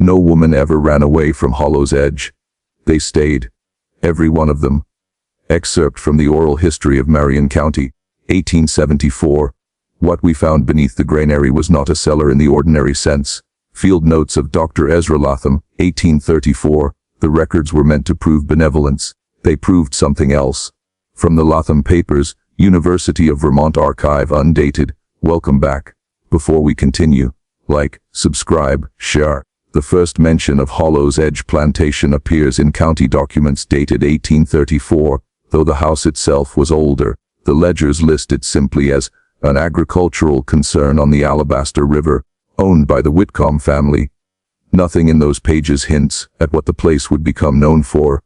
No woman ever ran away from Hollow's Edge. They stayed. Every one of them. Excerpt from the Oral History of Marion County, 1874. What we found beneath the granary was not a cellar in the ordinary sense. Field Notes of Dr. Ezra Latham, 1834. The records were meant to prove benevolence. They proved something else. From the Latham Papers, University of Vermont Archive, undated. Welcome back. Before we continue, like, subscribe, share. The first mention of Hollow's Edge Plantation appears in county documents dated 1834, though the house itself was older. The ledgers list it simply as an agricultural concern on the Alabaster River, owned by the Whitcomb family. Nothing in those pages hints at what the place would become known for.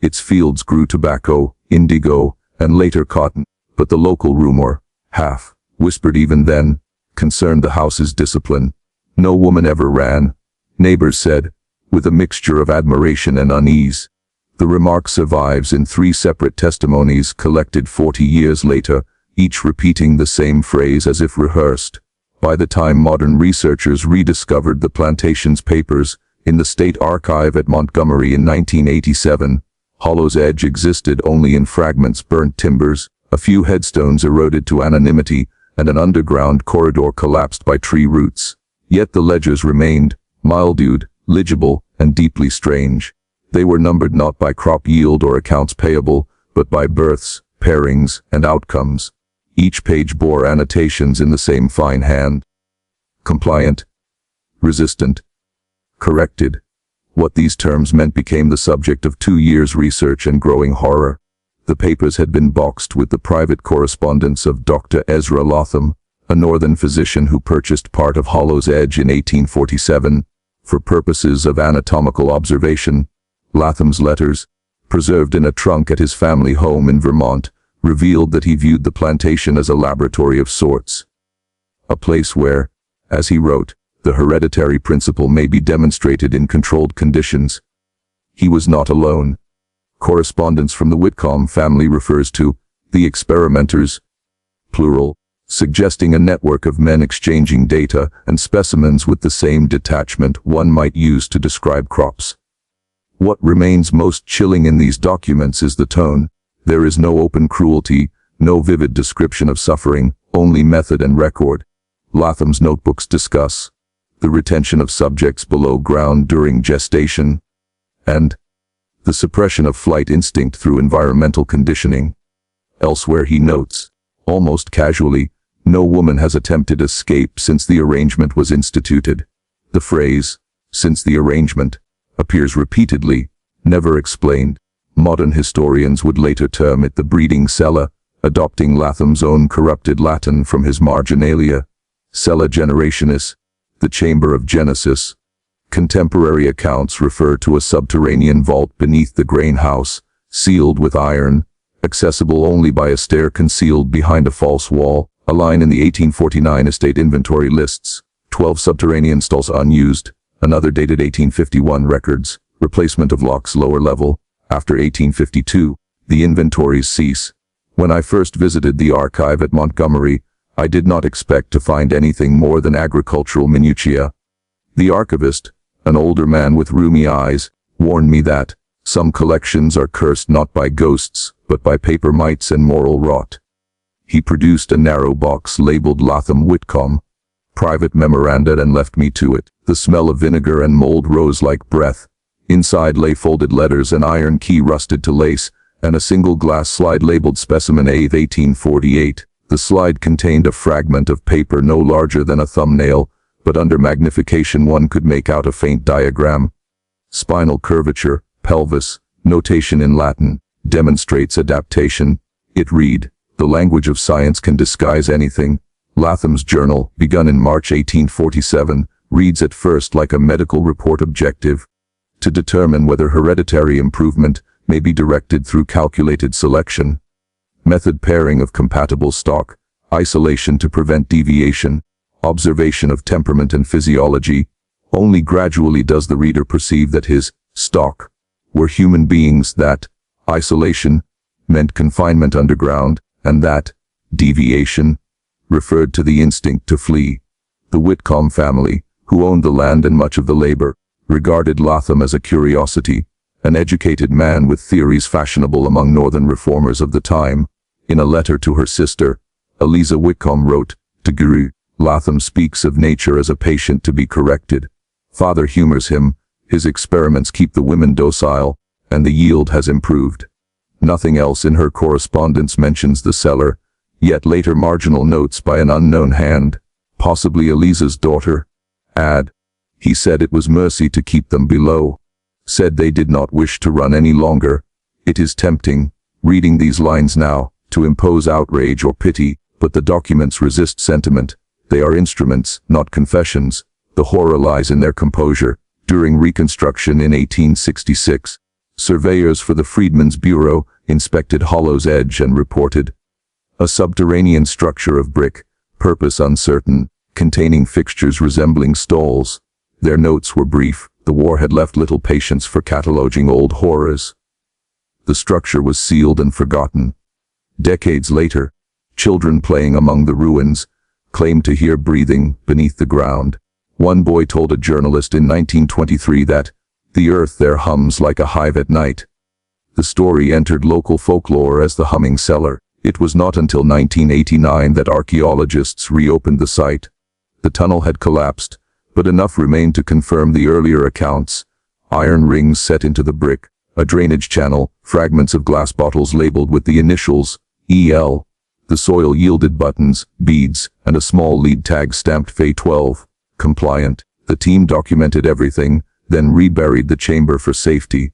Its fields grew tobacco, indigo, and later cotton, but the local rumor, half whispered even then, concerned the house's discipline. No woman ever ran, neighbors said, with a mixture of admiration and unease. The remark survives in 3 separate testimonies collected 40 years later, each repeating the same phrase as if rehearsed. By the time modern researchers rediscovered the plantation's papers in the State Archive at Montgomery in 1987, Hollow's Edge existed only in fragments, burnt timbers, a few headstones eroded to anonymity, and an underground corridor collapsed by tree roots. Yet the ledgers remained, mildewed, legible, and deeply strange. They were numbered not by crop yield or accounts payable, but by births, pairings, and outcomes. Each page bore annotations in the same fine hand. Compliant, resistant, corrected. What these terms meant became the subject of 2 years' research and growing horror. The papers had been boxed with the private correspondence of Dr. Ezra Latham, a northern physician who purchased part of Hollow's Edge in 1847, for purposes of anatomical observation. Latham's letters, preserved in a trunk at his family home in Vermont, revealed that he viewed the plantation as a laboratory of sorts. A place where, as he wrote, the hereditary principle may be demonstrated in controlled conditions. He was not alone. Correspondence from the Whitcomb family refers to the experimenters, plural, suggesting a network of men exchanging data and specimens with the same detachment one might use to describe crops. What remains most chilling in these documents is the tone. There is no open cruelty, no vivid description of suffering, only method and record. Latham's notebooks discuss the retention of subjects below ground during gestation, and the suppression of flight instinct through environmental conditioning. Elsewhere he notes, almost casually, no woman has attempted escape since the arrangement was instituted. The phrase, since the arrangement, appears repeatedly, never explained. Modern historians would later term it the breeding cella, adopting Latham's own corrupted Latin from his marginalia. Cella generationis, the chamber of Genesis. Contemporary accounts refer to a subterranean vault beneath the grain house, sealed with iron, accessible only by a stair concealed behind a false wall. A line in the 1849 estate inventory lists 12 subterranean stalls unused. Another dated 1851 records replacement of locks lower level. After 1852, the inventories cease. When I first visited the archive at Montgomery, I did not expect to find anything more than agricultural minutiae. The archivist, an older man with rheumy eyes, warned me that some collections are cursed not by ghosts, but by paper mites and moral rot. He produced a narrow box labeled Latham Whitcomb, private memoranda, and left me to it. The smell of vinegar and mold rose like breath. Inside lay folded letters, an iron key rusted to lace, and a single glass slide labeled Specimen A of 1848. The slide contained a fragment of paper no larger than a thumbnail, but under magnification one could make out a faint diagram. Spinal curvature, pelvis, notation in Latin, demonstrates adaptation. It read, "The language of science can disguise anything." Latham's journal, begun in March 1847, reads at first like a medical report, objective, to determine whether hereditary improvement may be directed through calculated selection. Method: pairing of compatible stock, isolation to prevent deviation, observation of temperament and physiology. Only gradually does the reader perceive that his stock were human beings, that isolation meant confinement underground, and that deviation referred to the instinct to flee. The Whitcomb family, who owned the land and much of the labor, regarded Latham as a curiosity, an educated man with theories fashionable among northern reformers of the time. In a letter to her sister, Eliza Whitcomb wrote, to Guru, Latham speaks of nature as a patient to be corrected. Father humors him, his experiments keep the women docile, and the yield has improved. Nothing else in her correspondence mentions the cellar, yet later marginal notes by an unknown hand, possibly Eliza's daughter, add, he said it was mercy to keep them below. Said they did not wish to run any longer. It is tempting, reading these lines now, to impose outrage or pity, but the documents resist sentiment. They are instruments, not confessions. The horror lies in their composure. During Reconstruction in 1866, surveyors for the Freedmen's Bureau inspected Hollow's Edge and reported, a subterranean structure of brick, purpose uncertain, containing fixtures resembling stalls. Their notes were brief. The war had left little patience for cataloging old horrors. The structure was sealed and forgotten. Decades later, children playing among the ruins claimed to hear breathing beneath the ground. One boy told a journalist in 1923 that, the earth there hums like a hive at night. The story entered local folklore as the humming cellar. It was not until 1989 that archaeologists reopened the site. The tunnel had collapsed, but enough remained to confirm the earlier accounts. Iron rings set into the brick, a drainage channel, fragments of glass bottles labeled with the initials, EL. The soil yielded buttons, beads, and a small lead tag stamped Fe 12, compliant. The team documented everything, then reburied the chamber for safety.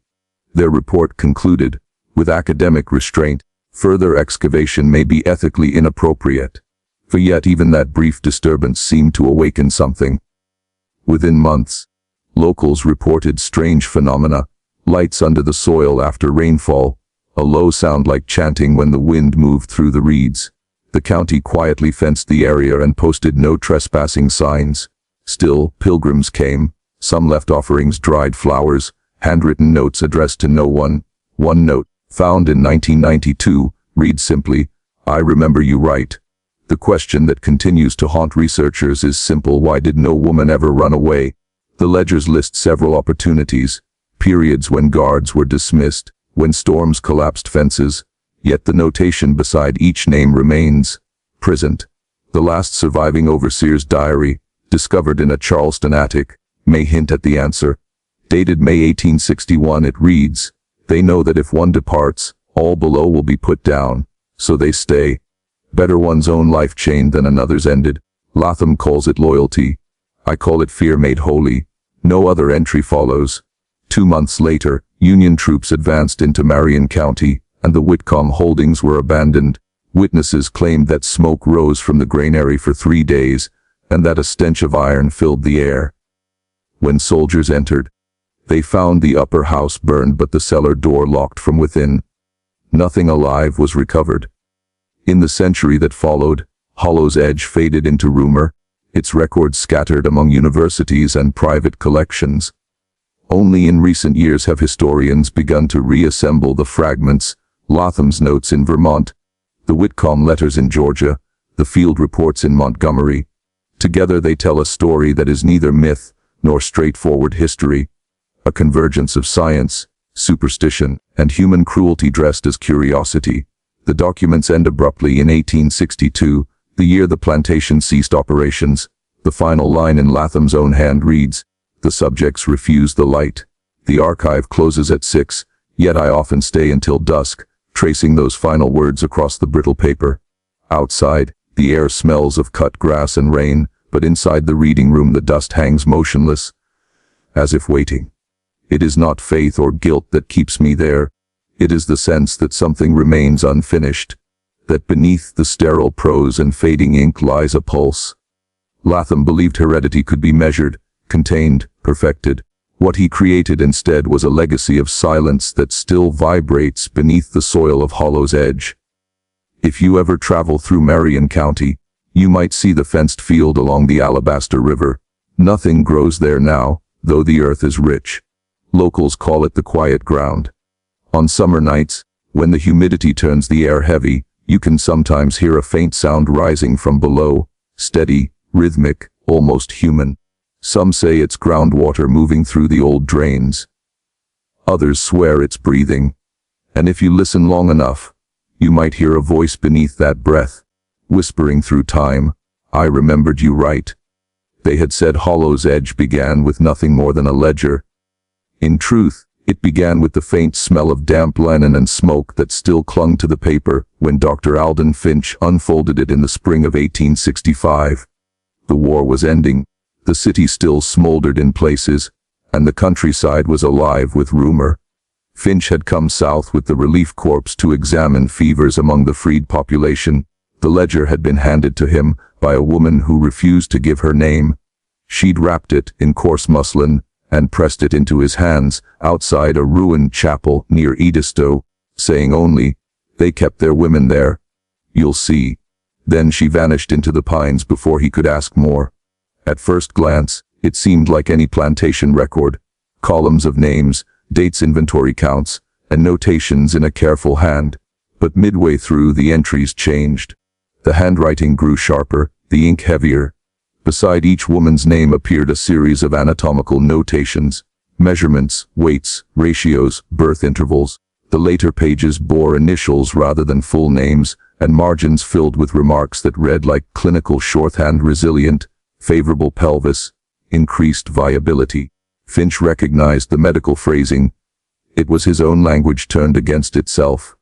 Their report concluded, with academic restraint, further excavation may be ethically inappropriate. For yet even that brief disturbance seemed to awaken something. Within months, locals reported strange phenomena, lights under the soil after rainfall, a low sound like chanting when the wind moved through the reeds. The county quietly fenced the area and posted no trespassing signs. Still, pilgrims came. Some left offerings, dried flowers, handwritten notes addressed to no one. One note, found in 1992, reads simply, I remember you right. The question that continues to haunt researchers is simple: why did no woman ever run away? The ledgers list several opportunities, periods when guards were dismissed, when storms collapsed fences, yet the notation beside each name remains, present. The last surviving overseer's diary, discovered in a Charleston attic, may hint at the answer. Dated May 1861, it reads, they know that if one departs, all below will be put down, so they stay. Better one's own life chained than another's ended. Latham calls it loyalty. I call it fear made holy. No other entry follows. 2 months later, Union troops advanced into Marion County, and the Whitcomb holdings were abandoned. Witnesses claimed that smoke rose from the granary for 3 days, and that a stench of iron filled the air. When soldiers entered, they found the upper house burned but the cellar door locked from within. Nothing alive was recovered. In the century that followed, Hollow's Edge faded into rumor, its records scattered among universities and private collections. Only in recent years have historians begun to reassemble the fragments, Latham's notes in Vermont, the Whitcomb letters in Georgia, the field reports in Montgomery. Together they tell a story that is neither myth nor straightforward history, a convergence of science, superstition, and human cruelty dressed as curiosity. The documents end abruptly in 1862, the year the plantation ceased operations. The final line in Latham's own hand reads, the subjects refuse the light. The archive closes at 6, yet I often stay until dusk, tracing those final words across the brittle paper. Outside, the air smells of cut grass and rain, but inside the reading room the dust hangs motionless, as if waiting. It is not faith or guilt that keeps me there. It is the sense that something remains unfinished, that beneath the sterile prose and fading ink lies a pulse. Latham believed heredity could be measured, contained, perfected. What he created instead was a legacy of silence that still vibrates beneath the soil of Hollow's Edge. If you ever travel through Marion County, you might see the fenced field along the Alabaster River. Nothing grows there now, though the earth is rich. Locals call it the quiet ground. On summer nights, when the humidity turns the air heavy, you can sometimes hear a faint sound rising from below, steady, rhythmic, almost human. Some say it's groundwater moving through the old drains. Others swear it's breathing. And if you listen long enough, you might hear a voice beneath that breath, whispering through time, "I remembered you right." They had said Hollow's Edge began with nothing more than a ledger. In truth, it began with the faint smell of damp linen and smoke that still clung to the paper when Dr. Alden Finch unfolded it in the spring of 1865. The war was ending, the city still smoldered in places, and the countryside was alive with rumor. Finch had come south with the relief corps to examine fevers among the freed population. The ledger had been handed to him by a woman who refused to give her name. She'd wrapped it in coarse muslin and pressed it into his hands outside a ruined chapel near Edisto, saying only, "They kept their women there. You'll see." Then she vanished into the pines before he could ask more. At first glance, it seemed like any plantation record. Columns of names, dates, inventory counts, and notations in a careful hand. But midway through, the entries changed. The handwriting grew sharper, the ink heavier. Beside each woman's name appeared a series of anatomical notations, measurements, weights, ratios, birth intervals. The later pages bore initials rather than full names, and margins filled with remarks that read like clinical shorthand: resilient, favorable pelvis, increased viability. Finch recognized the medical phrasing. It was his own language turned against itself.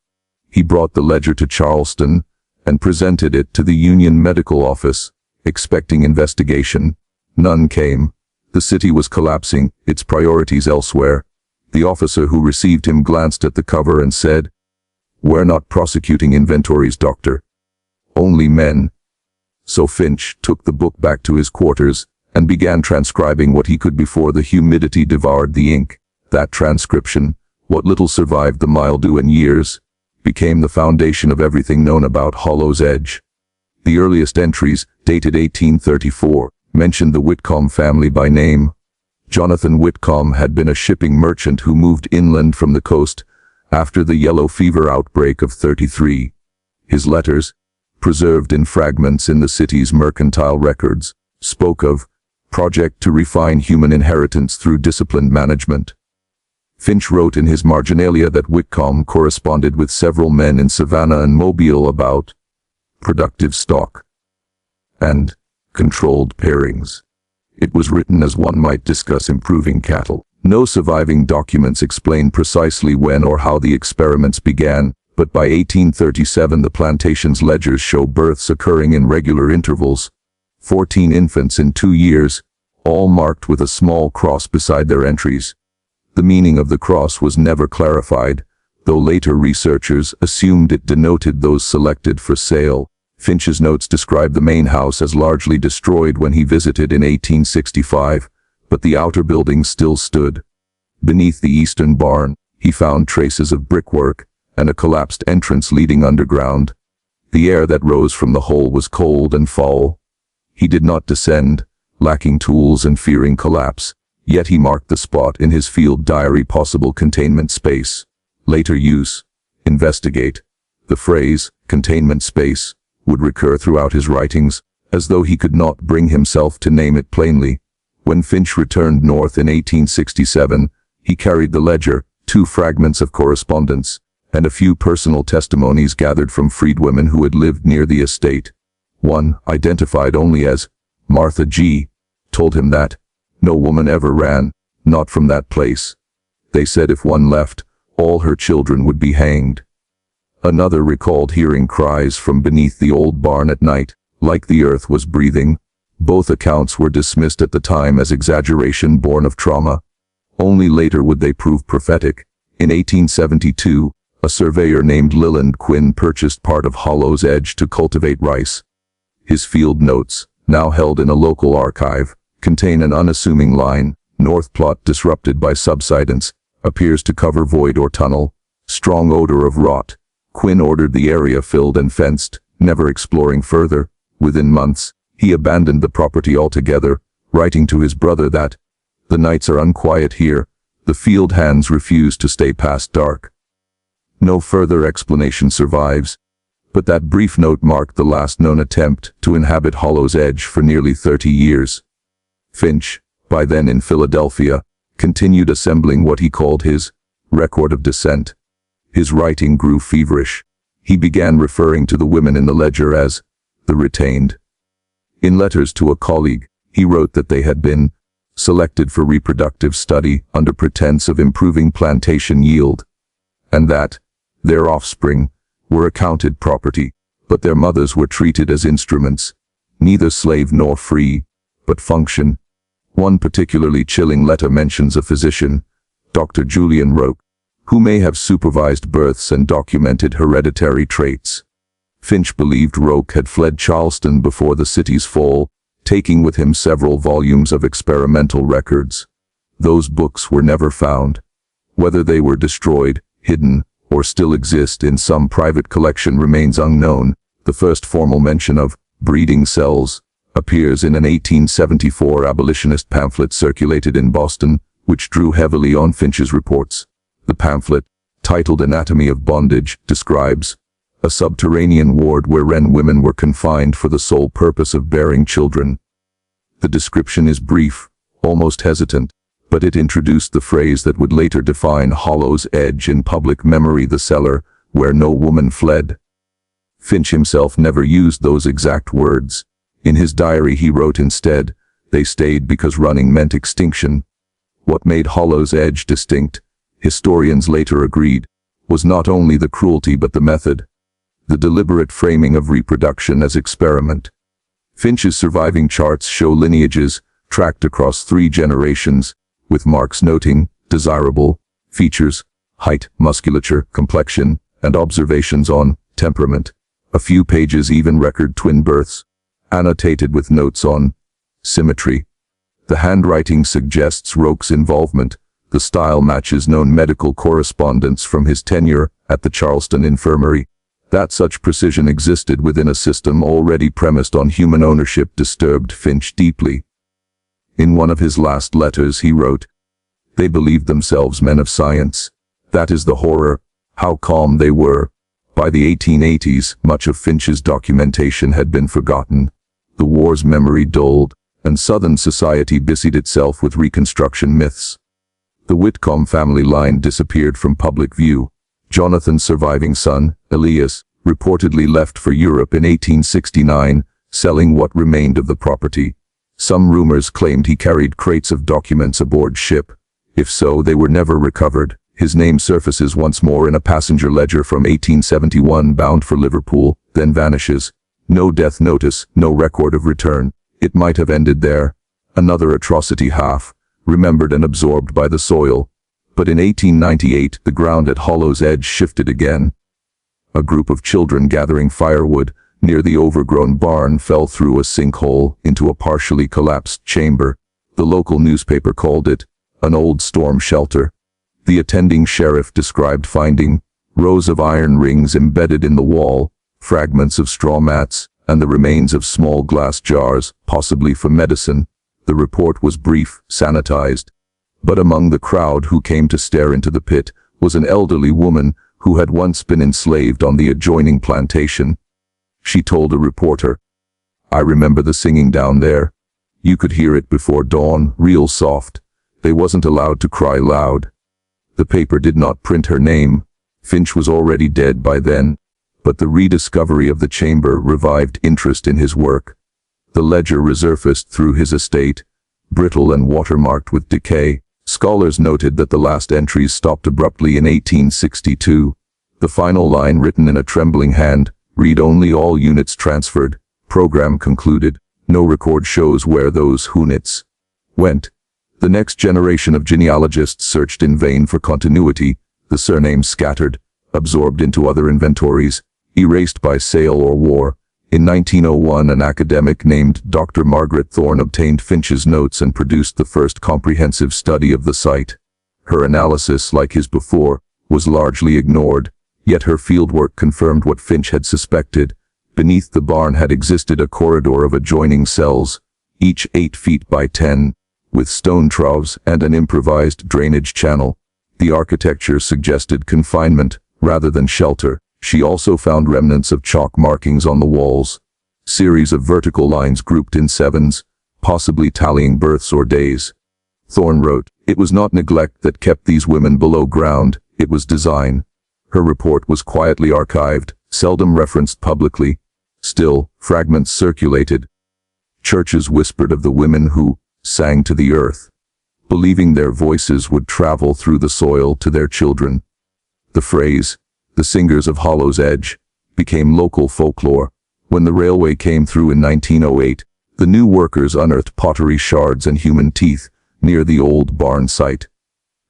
He brought the ledger to Charleston and presented it to the Union Medical Office, expecting investigation. None came. The city was collapsing, its priorities elsewhere. The officer who received him glanced at the cover and said, "We're not prosecuting inventories, doctor. Only men." So Finch took the book back to his quarters and began transcribing what he could before the humidity devoured the ink. That transcription, what little survived the mildew and years, became the foundation of everything known about Hollow's Edge. The earliest entries, dated 1834, mentioned the Whitcomb family by name. Jonathan Whitcomb had been a shipping merchant who moved inland from the coast after the yellow fever outbreak of '33. His letters, preserved in fragments in the city's mercantile records, spoke of project to refine human inheritance through disciplined management. Finch wrote in his marginalia that Whitcomb corresponded with several men in Savannah and Mobile about productive stock and controlled pairings. It was written as one might discuss improving cattle. No surviving documents explain precisely when or how the experiments began, but by 1837 the plantation's ledgers show births occurring in regular intervals. 14 infants in 2 years, all marked with a small cross beside their entries. The meaning of the cross was never clarified, though later researchers assumed it denoted those selected for sale. Finch's notes describe the main house as largely destroyed when he visited in 1865, but the outer buildings still stood. Beneath the eastern barn, he found traces of brickwork and a collapsed entrance leading underground. The air that rose from the hole was cold and foul. He did not descend, lacking tools and fearing collapse, yet he marked the spot in his field diary possible containment space. Later use, investigate. The phrase, containment space, would recur throughout his writings, as though he could not bring himself to name it plainly. When Finch returned north in 1867, he carried the ledger, 2 fragments of correspondence, and a few personal testimonies gathered from freedwomen who had lived near the estate. One, identified only as Martha G., told him that no woman ever ran, not from that place. They said if one left, all her children would be hanged. Another recalled hearing cries from beneath the old barn at night, like the earth was breathing. Both accounts were dismissed at the time as exaggeration born of trauma. Only later would they prove prophetic. In 1872, a surveyor named Leland Quinn purchased part of Hollow's Edge to cultivate rice. His field notes, now held in a local archive, contain an unassuming line: north plot disrupted by subsidence, appears to cover void or tunnel, strong odor of rot. Quinn ordered the area filled and fenced, never exploring further. Within months, he abandoned the property altogether, writing to his brother that, "The nights are unquiet here, the field hands refuse to stay past dark." No further explanation survives, but that brief note marked the last known attempt to inhabit Hollow's Edge for nearly 30 years. Finch, by then in Philadelphia, continued assembling what he called his record of descent. His writing grew feverish. He began referring to the women in the ledger as the retained. In letters to a colleague, he wrote that they had been selected for reproductive study under pretense of improving plantation yield, and that their offspring were accounted property, but their mothers were treated as instruments, neither slave nor free, but function. One particularly chilling letter mentions a physician, Dr. Julian Roque, who may have supervised births and documented hereditary traits. Finch believed Roque had fled Charleston before the city's fall, taking with him several volumes of experimental records. Those books were never found. Whether they were destroyed, hidden, or still exist in some private collection remains unknown. The first formal mention of breeding cells appears in an 1874 abolitionist pamphlet circulated in Boston, which drew heavily on Finch's reports. The pamphlet, titled Anatomy of Bondage, describes a subterranean ward wherein women were confined for the sole purpose of bearing children. The description is brief, almost hesitant, but it introduced the phrase that would later define Hollow's Edge in public memory: the cellar where no woman fled. Finch himself never used those exact words. In his diary he wrote instead, "They stayed because running meant extinction." What made Hollow's Edge distinct, historians later agreed, was not only the cruelty but the method, the deliberate framing of reproduction as experiment. Finch's surviving charts show lineages tracked across 3 generations, with marks noting desirable features, height, musculature, complexion, and observations on temperament. A few pages even record twin births, annotated with notes on symmetry. The handwriting suggests Roque's involvement. The style matches known medical correspondence from his tenure at the Charleston Infirmary. That such precision existed within a system already premised on human ownership disturbed Finch deeply. In one of his last letters he wrote, "They believed themselves men of science. That is the horror, how calm they were." By the 1880s, much of Finch's documentation had been forgotten. The war's memory dulled, and Southern society busied itself with Reconstruction myths. The Whitcomb family line disappeared from public view. Jonathan's surviving son, Elias, reportedly left for Europe in 1869, selling what remained of the property. Some rumors claimed he carried crates of documents aboard ship. If so, they were never recovered. His name surfaces once more in a passenger ledger from 1871 bound for Liverpool, then vanishes. No death notice, no record of return. It might have ended there. Another atrocity half remembered and absorbed by the soil. But in 1898, the ground at Hollow's Edge shifted again. A group of children gathering firewood near the overgrown barn fell through a sinkhole into a partially collapsed chamber. The local newspaper called it an old storm shelter. The attending sheriff described finding rows of iron rings embedded in the wall, fragments of straw mats, and the remains of small glass jars, possibly for medicine. The report was brief, sanitized. But among the crowd who came to stare into the pit was an elderly woman who had once been enslaved on the adjoining plantation. She told a reporter, "I remember the singing down there. You could hear it before dawn, real soft. They wasn't allowed to cry loud." The paper did not print her name. Finch was already dead by then, but the rediscovery of the chamber revived interest in his work. The ledger resurfaced through his estate, brittle and watermarked with decay. Scholars noted that the last entries stopped abruptly in 1862. The final line, written in a trembling hand, read only all units transferred. Program concluded. No record shows where those units went. The next generation of genealogists searched in vain for continuity, the surnames scattered, absorbed into other inventories, erased by sale or war. In 1901, an academic named Dr. Margaret Thornton obtained Finch's notes and produced the first comprehensive study of the site. Her analysis, like his before, was largely ignored, yet her fieldwork confirmed what Finch had suspected. Beneath the barn had existed a corridor of adjoining cells, each 8 feet by 10, with stone troughs and an improvised drainage channel. The architecture suggested confinement rather than shelter. She also found remnants of chalk markings on the walls, series of vertical lines grouped in sevens, possibly tallying births or days. Thorne wrote, "It was not neglect that kept these women below ground, it was design." Her report was quietly archived, seldom referenced publicly. Still, fragments circulated. Churches whispered of the women who sang to the earth, believing their voices would travel through the soil to their children. The phrase, "the singers of Hollow's Edge," became local folklore. When the railway came through in 1908, the new workers unearthed pottery shards and human teeth near the old barn site.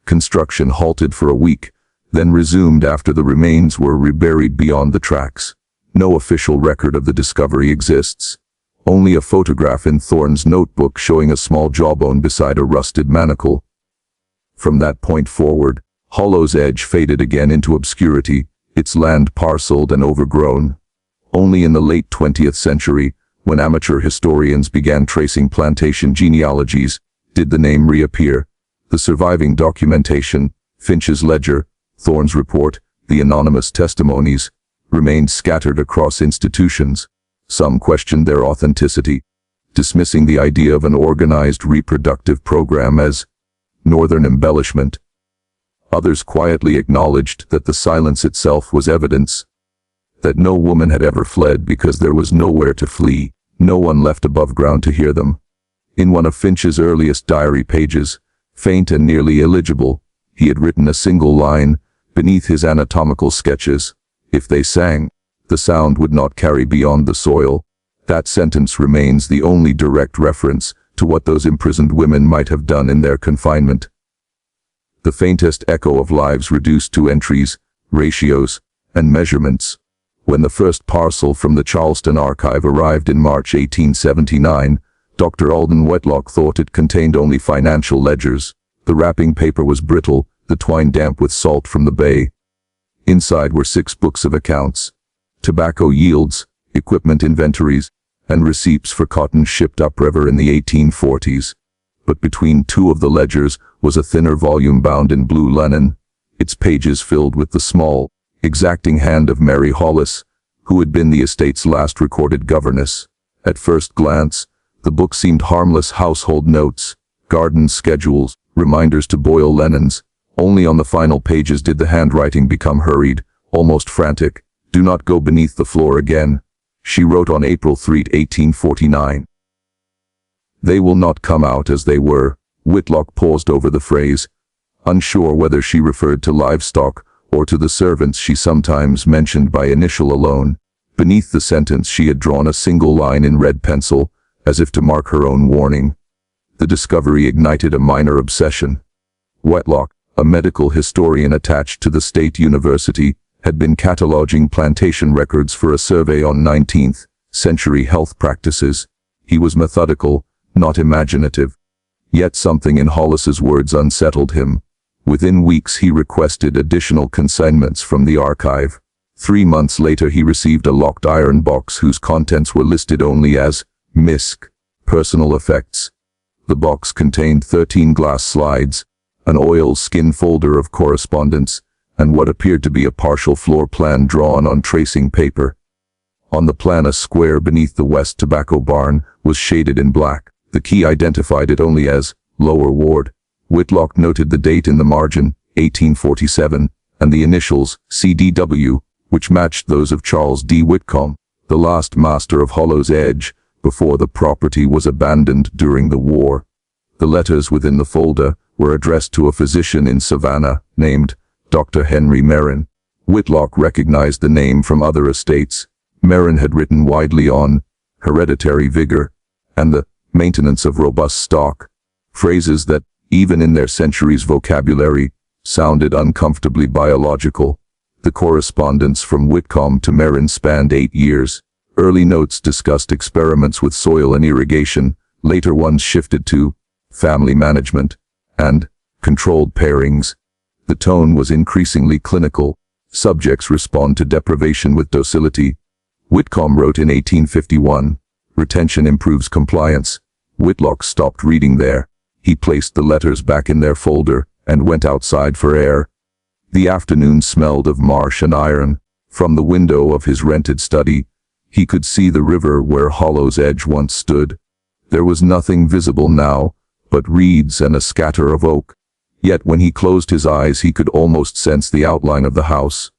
Construction halted for a week, then resumed after the remains were reburied beyond the tracks. No official record of the discovery exists. Only a photograph in Thorne's notebook showing a small jawbone beside a rusted manacle. From that point forward, Hollow's Edge faded again into obscurity, its land parceled and overgrown. Only in the late 20th century, when amateur historians began tracing plantation genealogies, did the name reappear. The surviving documentation, Finch's ledger, Thorne's report, the anonymous testimonies, remained scattered across institutions. Some questioned their authenticity, dismissing the idea of an organized reproductive program as northern embellishment. Others quietly acknowledged that the silence itself was evidence, that no woman had ever fled because there was nowhere to flee, no one left above ground to hear them. In one of Finch's earliest diary pages, faint and nearly illegible, he had written a single line beneath his anatomical sketches: "If they sang, the sound would not carry beyond the soil." That sentence remains the only direct reference to what those imprisoned women might have done in their confinement. The faintest echo of lives reduced to entries, ratios, and measurements. When the first parcel from the Charleston archive arrived in March 1879, Dr. Alden Whitlock thought it contained only financial ledgers. The wrapping paper was brittle, the twine damp with salt from the bay. Inside were 6 books of accounts: tobacco yields, equipment inventories, and receipts for cotton shipped upriver in the 1840s. But between 2 of the ledgers was a thinner volume bound in blue linen, its pages filled with the small, exacting hand of Mary Hollis, who had been the estate's last recorded governess. At first glance, the book seemed harmless household notes, garden schedules, reminders to boil linens. Only on the final pages did the handwriting become hurried, almost frantic. "Do not go beneath the floor again," she wrote on April 3, 1849. "They will not come out as they were." Whitlock paused over the phrase, unsure whether she referred to livestock or to the servants she sometimes mentioned by initial alone. Beneath the sentence she had drawn a single line in red pencil, as if to mark her own warning. The discovery ignited a minor obsession. Whitlock, a medical historian attached to the State University, had been cataloging plantation records for a survey on 19th century health practices. He was methodical, not imaginative. Yet something in Hollis's words unsettled him. Within weeks he requested additional consignments from the archive. 3 months later he received a locked iron box whose contents were listed only as MISC, personal effects. The box contained 13 glass slides, an oil-skin folder of correspondence, and what appeared to be a partial floor plan drawn on tracing paper. On the plan, a square beneath the West Tobacco Barn was shaded in black. The key identified it only as Lower Ward. Whitlock noted the date in the margin, 1847, and the initials, CDW, which matched those of Charles D. Whitcomb, the last master of Hollow's Edge, before the property was abandoned during the war. The letters within the folder were addressed to a physician in Savannah named Dr. Henry Merrin. Whitlock recognized the name from other estates. Merrin had written widely on hereditary vigor and the maintenance of robust stock, phrases that, even in their century's vocabulary, sounded uncomfortably biological. The correspondence from Whitcomb to Merrin spanned 8 years. Early notes discussed experiments with soil and irrigation, later ones shifted to family management and controlled pairings. The tone was increasingly clinical. Subjects respond to deprivation with docility. Whitcomb wrote in 1851, "Retention improves compliance." Whitlock stopped reading there. He placed the letters back in their folder and went outside for air. The afternoon smelled of marsh and iron. From the window of his rented study, he could see the river where Hollow's Edge once stood. There was nothing visible now, but reeds and a scatter of oak. Yet when he closed his eyes he could almost sense the outline of the house.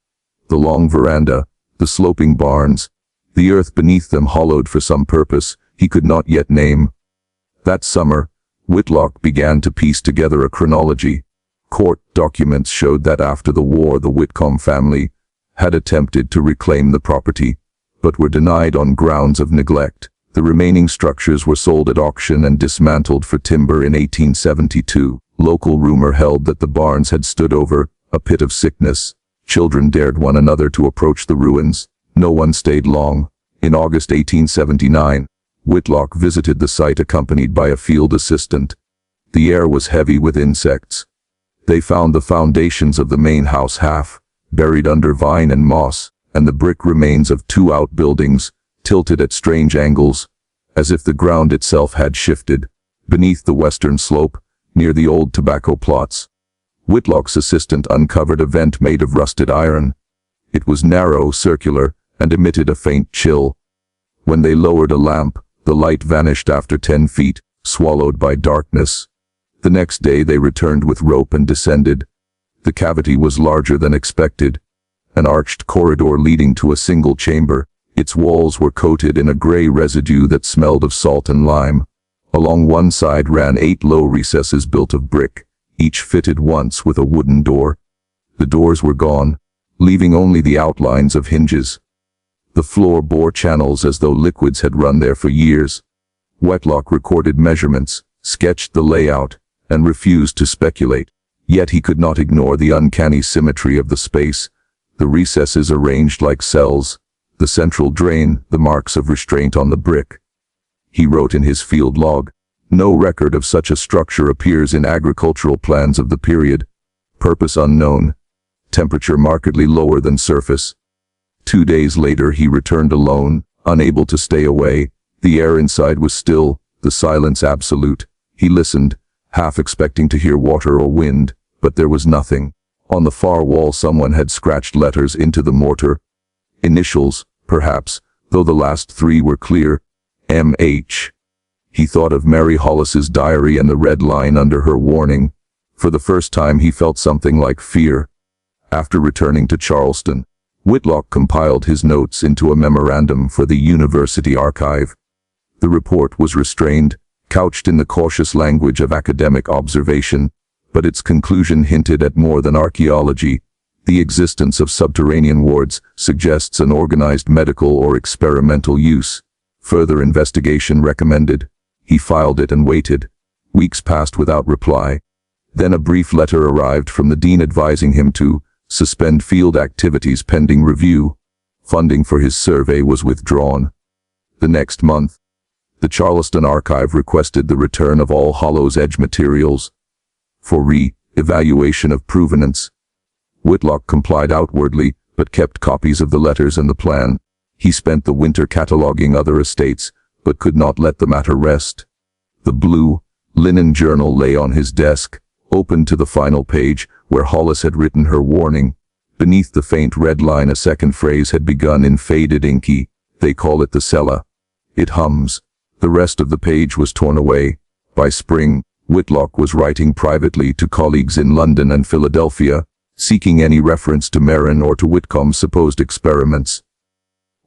The long veranda, the sloping barns, the earth beneath them hollowed for some purpose he could not yet name. That summer, Whitlock began to piece together a chronology. Court documents showed that after the war the Whitcomb family had attempted to reclaim the property, but were denied on grounds of neglect. The remaining structures were sold at auction and dismantled for timber in 1872. Local rumor held that the barns had stood over a pit of sickness. Children dared one another to approach the ruins. No one stayed long. In August 1879, Whitlock visited the site accompanied by a field assistant. The air was heavy with insects. They found the foundations of the main house half buried under vine and moss, and the brick remains of two outbuildings, tilted at strange angles, as if the ground itself had shifted. Beneath the western slope, near the old tobacco plots, Whitlock's assistant uncovered a vent made of rusted iron. It was narrow, circular, and emitted a faint chill. When they lowered a lamp, the light vanished after 10 feet, swallowed by darkness. The next day they returned with rope and descended. The cavity was larger than expected, an arched corridor leading to a single chamber. Its walls were coated in a gray residue that smelled of salt and lime. Along one side ran 8 low recesses built of brick, each fitted once with a wooden door. The doors were gone, leaving only the outlines of hinges. The floor bore channels as though liquids had run there for years. Whitlock recorded measurements, sketched the layout, and refused to speculate. Yet he could not ignore the uncanny symmetry of the space, the recesses arranged like cells, the central drain, the marks of restraint on the brick. He wrote in his field log, "No record of such a structure appears in agricultural plans of the period. Purpose unknown. Temperature markedly lower than surface." 2 days later he returned alone, unable to stay away. The air inside was still, the silence absolute. He listened, half expecting to hear water or wind, but there was nothing. On the far wall someone had scratched letters into the mortar. Initials, perhaps, though the last 3 were clear. M.H. He thought of Mary Hollis's diary and the red line under her warning. For the first time he felt something like fear. After returning to Charleston, Whitlock compiled his notes into a memorandum for the university archive. The report was restrained, couched in the cautious language of academic observation, but its conclusion hinted at more than archaeology. The existence of subterranean wards suggests an organized medical or experimental use. Further investigation recommended. He filed it and waited. Weeks passed without reply. Then a brief letter arrived from the dean advising him to suspend field activities pending review. Funding for his survey was withdrawn. The next month, the Charleston archive requested the return of all Hollow's Edge materials for re-evaluation of provenance. Whitlock complied outwardly, but kept copies of the letters and the plan. He spent the winter cataloging other estates, but could not let the matter rest. The blue, linen journal lay on his desk, open to the final page, where Hollis had written her warning. Beneath the faint red line a second phrase had begun in faded inky. "They call it the cella. It hums." The rest of the page was torn away. By spring, Whitlock was writing privately to colleagues in London and Philadelphia, seeking any reference to Merrin or to Whitcomb's supposed experiments.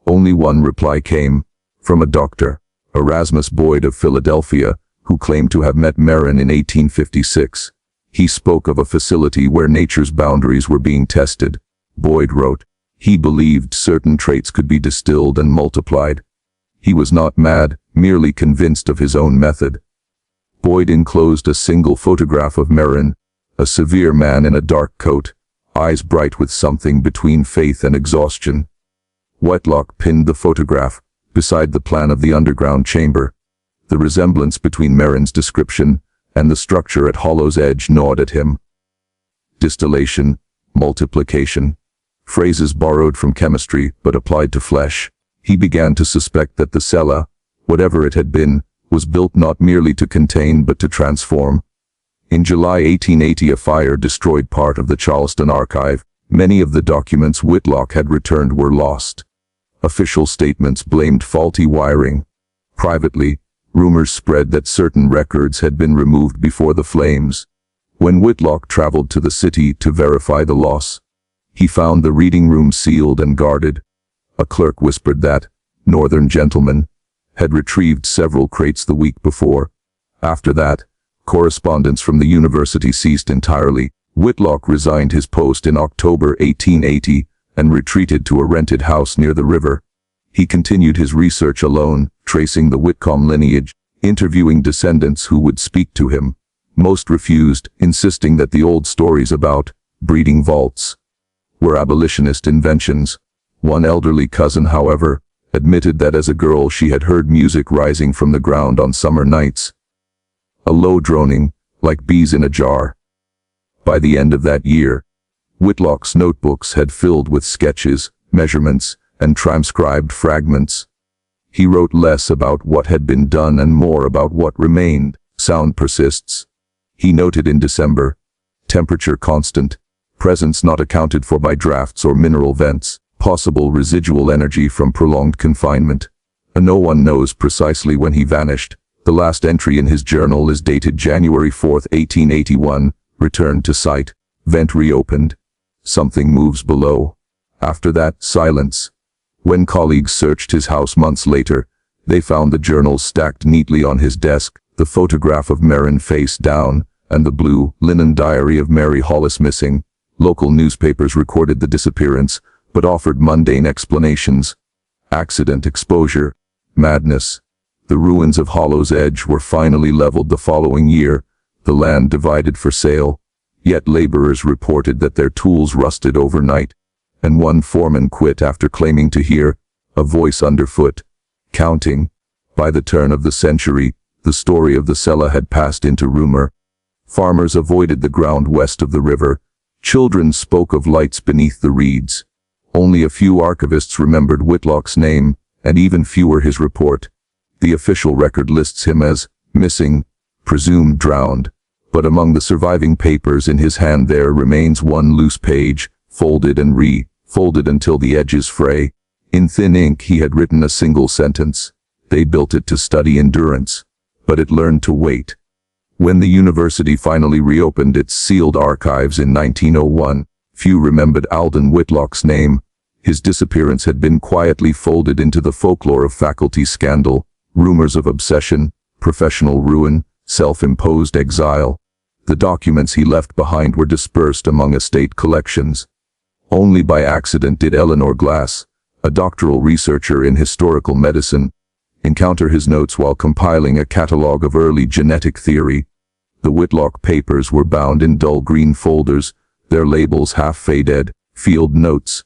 Only one reply came, from a doctor, Erasmus Boyd of Philadelphia, who claimed to have met Merrin in 1856. He spoke of a facility where nature's boundaries were being tested. Boyd wrote, he believed certain traits could be distilled and multiplied. He was not mad, merely convinced of his own method. Boyd enclosed a single photograph of Merrin, a severe man in a dark coat, eyes bright with something between faith and exhaustion. Whitlock pinned the photograph beside the plan of the underground chamber. The resemblance between Merrin's description and the structure at Hollow's Edge gnawed at him. Distillation, multiplication, phrases borrowed from chemistry but applied to flesh. He began to suspect that the cella, whatever it had been, was built not merely to contain but to transform. In July 1880 a fire destroyed part of the Charleston archive. Many of the documents Whitlock had returned were lost. Official statements blamed faulty wiring. Privately, Rumors spread that certain records had been removed before the flames. When Whitlock traveled to the city to verify the loss, he found the reading room sealed and guarded. A clerk whispered that northern gentlemen had retrieved several crates the week before. After that, correspondence from the university ceased entirely. Whitlock resigned his post in October 1880 and retreated to a rented house near the river. He continued his research alone, tracing the Whitcomb lineage, interviewing descendants who would speak to him. Most refused, insisting that the old stories about breeding vaults were abolitionist inventions. One elderly cousin, however, admitted that as a girl she had heard music rising from the ground on summer nights. A low droning, like bees in a jar. By the end of that year, Whitlock's notebooks had filled with sketches, measurements, and transcribed fragments. He wrote less about what had been done and more about what remained. Sound persists. He noted in December, temperature constant, presence not accounted for by drafts or mineral vents, possible residual energy from prolonged confinement. No one knows precisely when he vanished. The last entry in his journal is dated January 4, 1881, returned to site, vent reopened. Something moves below. After that, silence. When colleagues searched his house months later, they found the journals stacked neatly on his desk, the photograph of Merrin face down, and the blue linen diary of Mary Hollis missing. Local newspapers recorded the disappearance, but offered mundane explanations. Accident, exposure, madness. The ruins of Hollow's Edge were finally leveled the following year, the land divided for sale. Yet laborers reported that their tools rusted overnight, and one foreman quit after claiming to hear a voice underfoot, counting. By the turn of the century, the story of the cellar had passed into rumor. Farmers avoided the ground west of the river. Children spoke of lights beneath the reeds. Only a few archivists remembered Whitlock's name, and even fewer his report. The official record lists him as missing, presumed drowned, but among the surviving papers in his hand there remains one loose page, folded and re-folded until the edges fray. In thin ink he had written a single sentence. They built it to study endurance, but it learned to wait. When the university finally reopened its sealed archives in 1901, few remembered Alden Whitlock's name. His disappearance had been quietly folded into the folklore of faculty scandal, rumors of obsession, professional ruin, self-imposed exile. The documents he left behind were dispersed among estate collections. Only by accident did Eleanor Glass, a doctoral researcher in historical medicine, encounter his notes while compiling a catalogue of early genetic theory. The Whitlock papers were bound in dull green folders, their labels half-faded, field notes,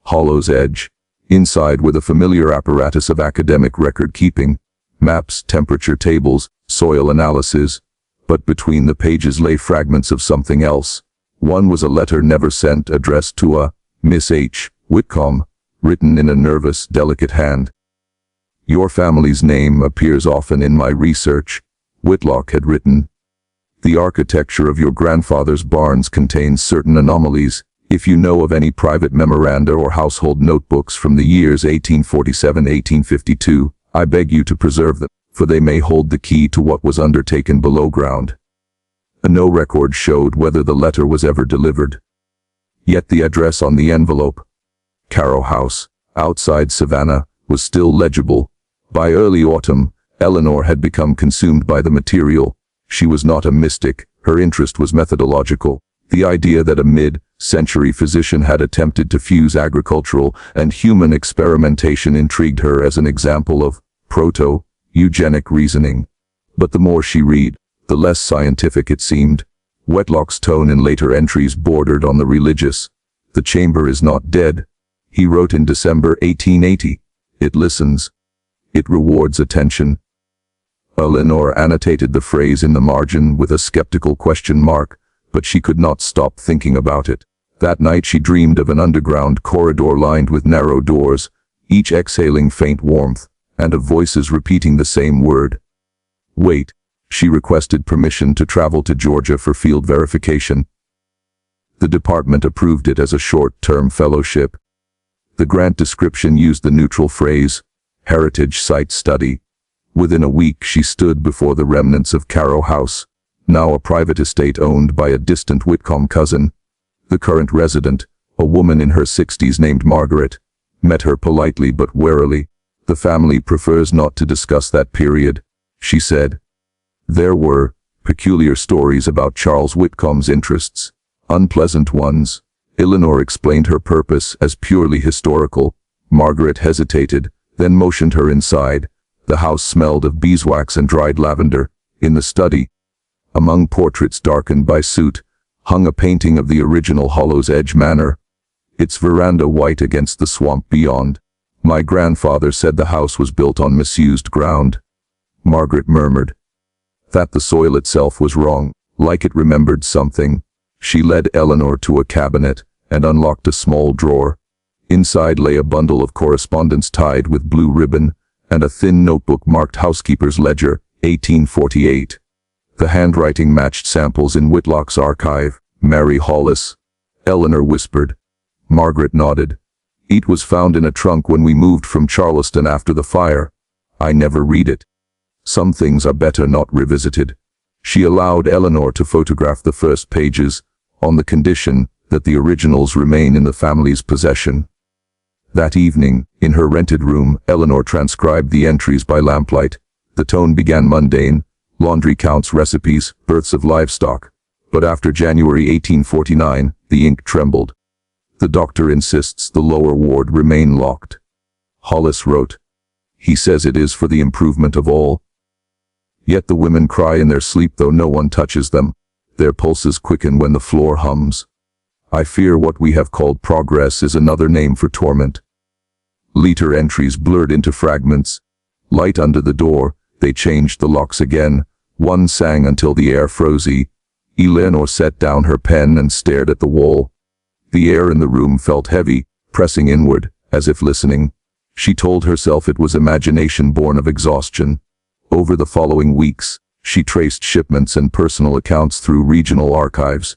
Hollow's Edge. Inside were the familiar apparatus of academic record-keeping, maps, temperature tables, soil analysis. But between the pages lay fragments of something else. One was a letter never sent addressed to a Miss H. Whitcomb, written in a nervous, delicate hand. Your family's name appears often in my research, Whitlock had written. The architecture of your grandfather's barns contains certain anomalies. If you know of any private memoranda or household notebooks from the years 1847-1852, I beg you to preserve them, for they may hold the key to what was undertaken below ground. No record showed whether the letter was ever delivered. Yet the address on the envelope, Carrow House, outside Savannah, was still legible. By early autumn, Eleanor had become consumed by the material. She was not a mystic, her interest was methodological. The idea that a mid-century physician had attempted to fuse agricultural and human experimentation intrigued her as an example of proto-eugenic reasoning. But the more she read, the less scientific it seemed. Whitlock's tone in later entries bordered on the religious. The chamber is not dead, he wrote in December 1880. It listens. It rewards attention. Eleanor annotated the phrase in the margin with a skeptical question mark, but she could not stop thinking about it. That night she dreamed of an underground corridor lined with narrow doors, each exhaling faint warmth, and of voices repeating the same word. Wait. She requested permission to travel to Georgia for field verification. The department approved it as a short-term fellowship. The grant description used the neutral phrase, heritage site study. Within a week she stood before the remnants of Carrow House, now a private estate owned by a distant Whitcomb cousin. The current resident, a woman in her 60s named Margaret, met her politely but warily. "The family prefers not to discuss that period," she said. There were peculiar stories about Charles Whitcomb's interests, unpleasant ones. Eleanor explained her purpose as purely historical. Margaret hesitated, then motioned her inside. The house smelled of beeswax and dried lavender. In the study, among portraits darkened by soot, hung a painting of the original Hollow's Edge Manor, its veranda white against the swamp beyond. "My grandfather said the house was built on misused ground," Margaret murmured. That the soil itself was wrong, like it remembered something. She led Eleanor to a cabinet and unlocked a small drawer. Inside lay a bundle of correspondence tied with blue ribbon, and a thin notebook marked Housekeeper's Ledger, 1848. The handwriting matched samples in Whitlock's archive. "Mary Hollis," Eleanor whispered. Margaret nodded. "It was found in a trunk when we moved from Charleston after the fire. I never read it. Some things are better not revisited." She allowed Eleanor to photograph the first pages, on the condition that the originals remain in the family's possession. That evening, in her rented room, Eleanor transcribed the entries by lamplight. The tone began mundane: laundry counts, recipes, births of livestock. But after January 1849, the ink trembled. "The doctor insists the lower ward remain locked," Hollis wrote. "He says it is for the improvement of all. Yet the women cry in their sleep though no one touches them. Their pulses quicken when the floor hums. I fear what we have called progress is another name for torment." Later entries blurred into fragments. Light under the door, they changed the locks again. One sang until the air froze. Eleanor set down her pen and stared at the wall. The air in the room felt heavy, pressing inward, as if listening. She told herself it was imagination born of exhaustion. Over the following weeks, she traced shipments and personal accounts through regional archives.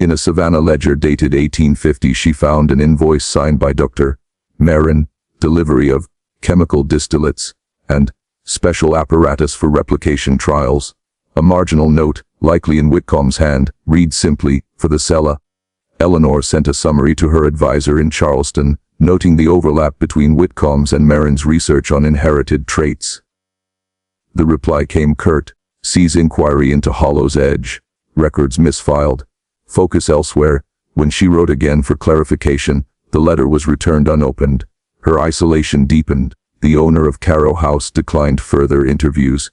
In a Savannah ledger dated 1850 she found an invoice signed by Dr. Marin, delivery of chemical distillates, and special apparatus for replication trials. A marginal note, likely in Whitcomb's hand, read simply, "For the cellar." Eleanor sent a summary to her advisor in Charleston, noting the overlap between Whitcomb's and Marin's research on inherited traits. The reply came curt: "Cease inquiry into Hollow's Edge. Records misfiled. Focus elsewhere." When she wrote again for clarification, the letter was returned unopened. Her isolation deepened. The owner of Carrow House declined further interviews.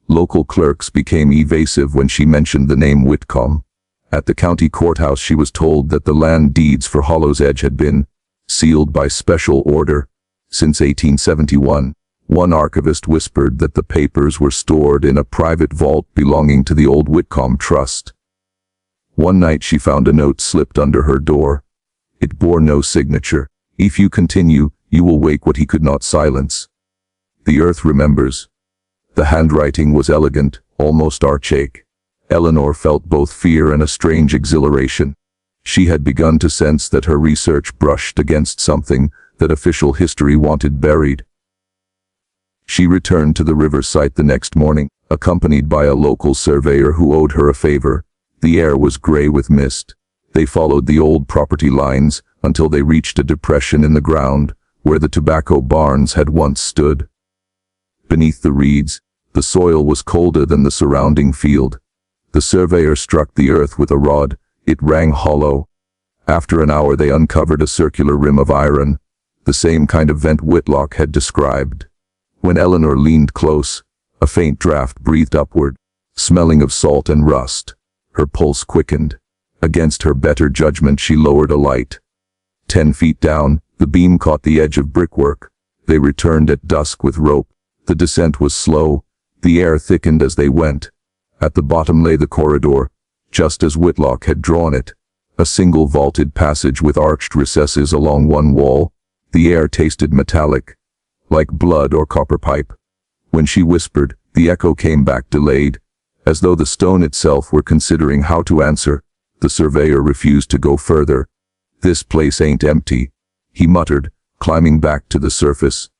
Local clerks became evasive when she mentioned the name Whitcomb. At the county courthouse she was told that the land deeds for Hollow's Edge had been sealed by special order since 1871. One archivist whispered that the papers were stored in a private vault belonging to the old Whitcomb Trust. One night she found a note slipped under her door. It bore no signature. "If you continue, you will wake what he could not silence. The earth remembers." The handwriting was elegant, almost archaic. Eleanor felt both fear and a strange exhilaration. She had begun to sense that her research brushed against something that official history wanted buried. She returned to the river site the next morning, accompanied by a local surveyor who owed her a favor. The air was gray with mist. They followed the old property lines until they reached a depression in the ground where the tobacco barns had once stood. Beneath the reeds, the soil was colder than the surrounding field. The surveyor struck the earth with a rod. It rang hollow. After an hour they uncovered a circular rim of iron, the same kind of vent Whitlock had described. When Eleanor leaned close, a faint draft breathed upward, smelling of salt and rust. Her pulse quickened. Against her better judgment she lowered a light. 10 feet down, the beam caught the edge of brickwork. They returned at dusk with rope. The descent was slow. The air thickened as they went. At the bottom lay the corridor, just as Whitlock had drawn it. A single vaulted passage with arched recesses along one wall. The air tasted metallic, like blood or copper pipe. When she whispered, the echo came back delayed, as though the stone itself were considering how to answer. The surveyor refused to go further. "This place ain't empty," he muttered, climbing back to the surface.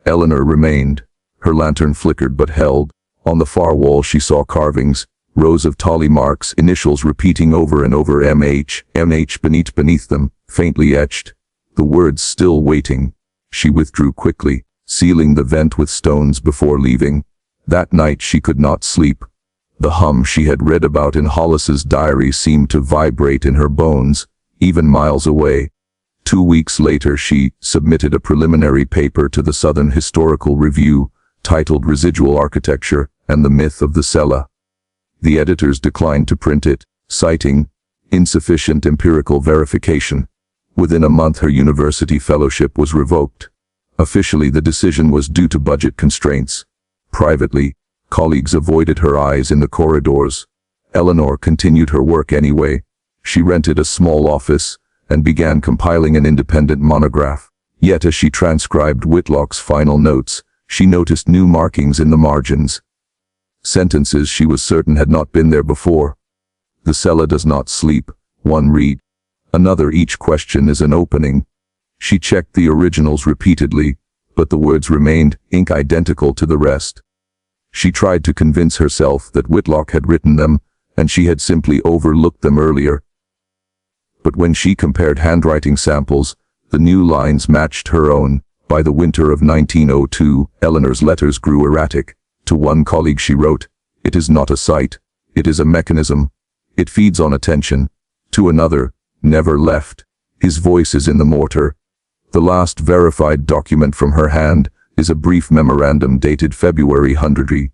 Eleanor remained. Her lantern flickered but held. On the far wall she saw carvings, rows of tally marks, initials repeating over and over, MH, MH beneath them, faintly etched. The words still waiting. She withdrew quickly, sealing the vent with stones before leaving. That night she could not sleep. The hum she had read about in Hollis's diary seemed to vibrate in her bones, even miles away. 2 weeks later she submitted a preliminary paper to the Southern Historical Review, titled Residual Architecture and the Myth of the Cella. The editors declined to print it, citing insufficient empirical verification. Within a month her university fellowship was revoked. Officially the decision was due to budget constraints. Privately, colleagues avoided her eyes in the corridors. Eleanor continued her work anyway. She rented a small office and began compiling an independent monograph. Yet as she transcribed Whitlock's final notes, she noticed new markings in the margins. Sentences she was certain had not been there before. The cella does not sleep, one read. Another, each question is an opening. She checked the originals repeatedly, but the words remained ink identical to the rest. She tried to convince herself that Whitlock had written them, and she had simply overlooked them earlier. But when she compared handwriting samples, the new lines matched her own. By the winter of 1902, Eleanor's letters grew erratic. To one colleague she wrote, "It is not a sight, it is a mechanism. It feeds on attention." To another, "Never left. His voice is in the mortar." The last verified document from her hand is a brief memorandum dated February 100.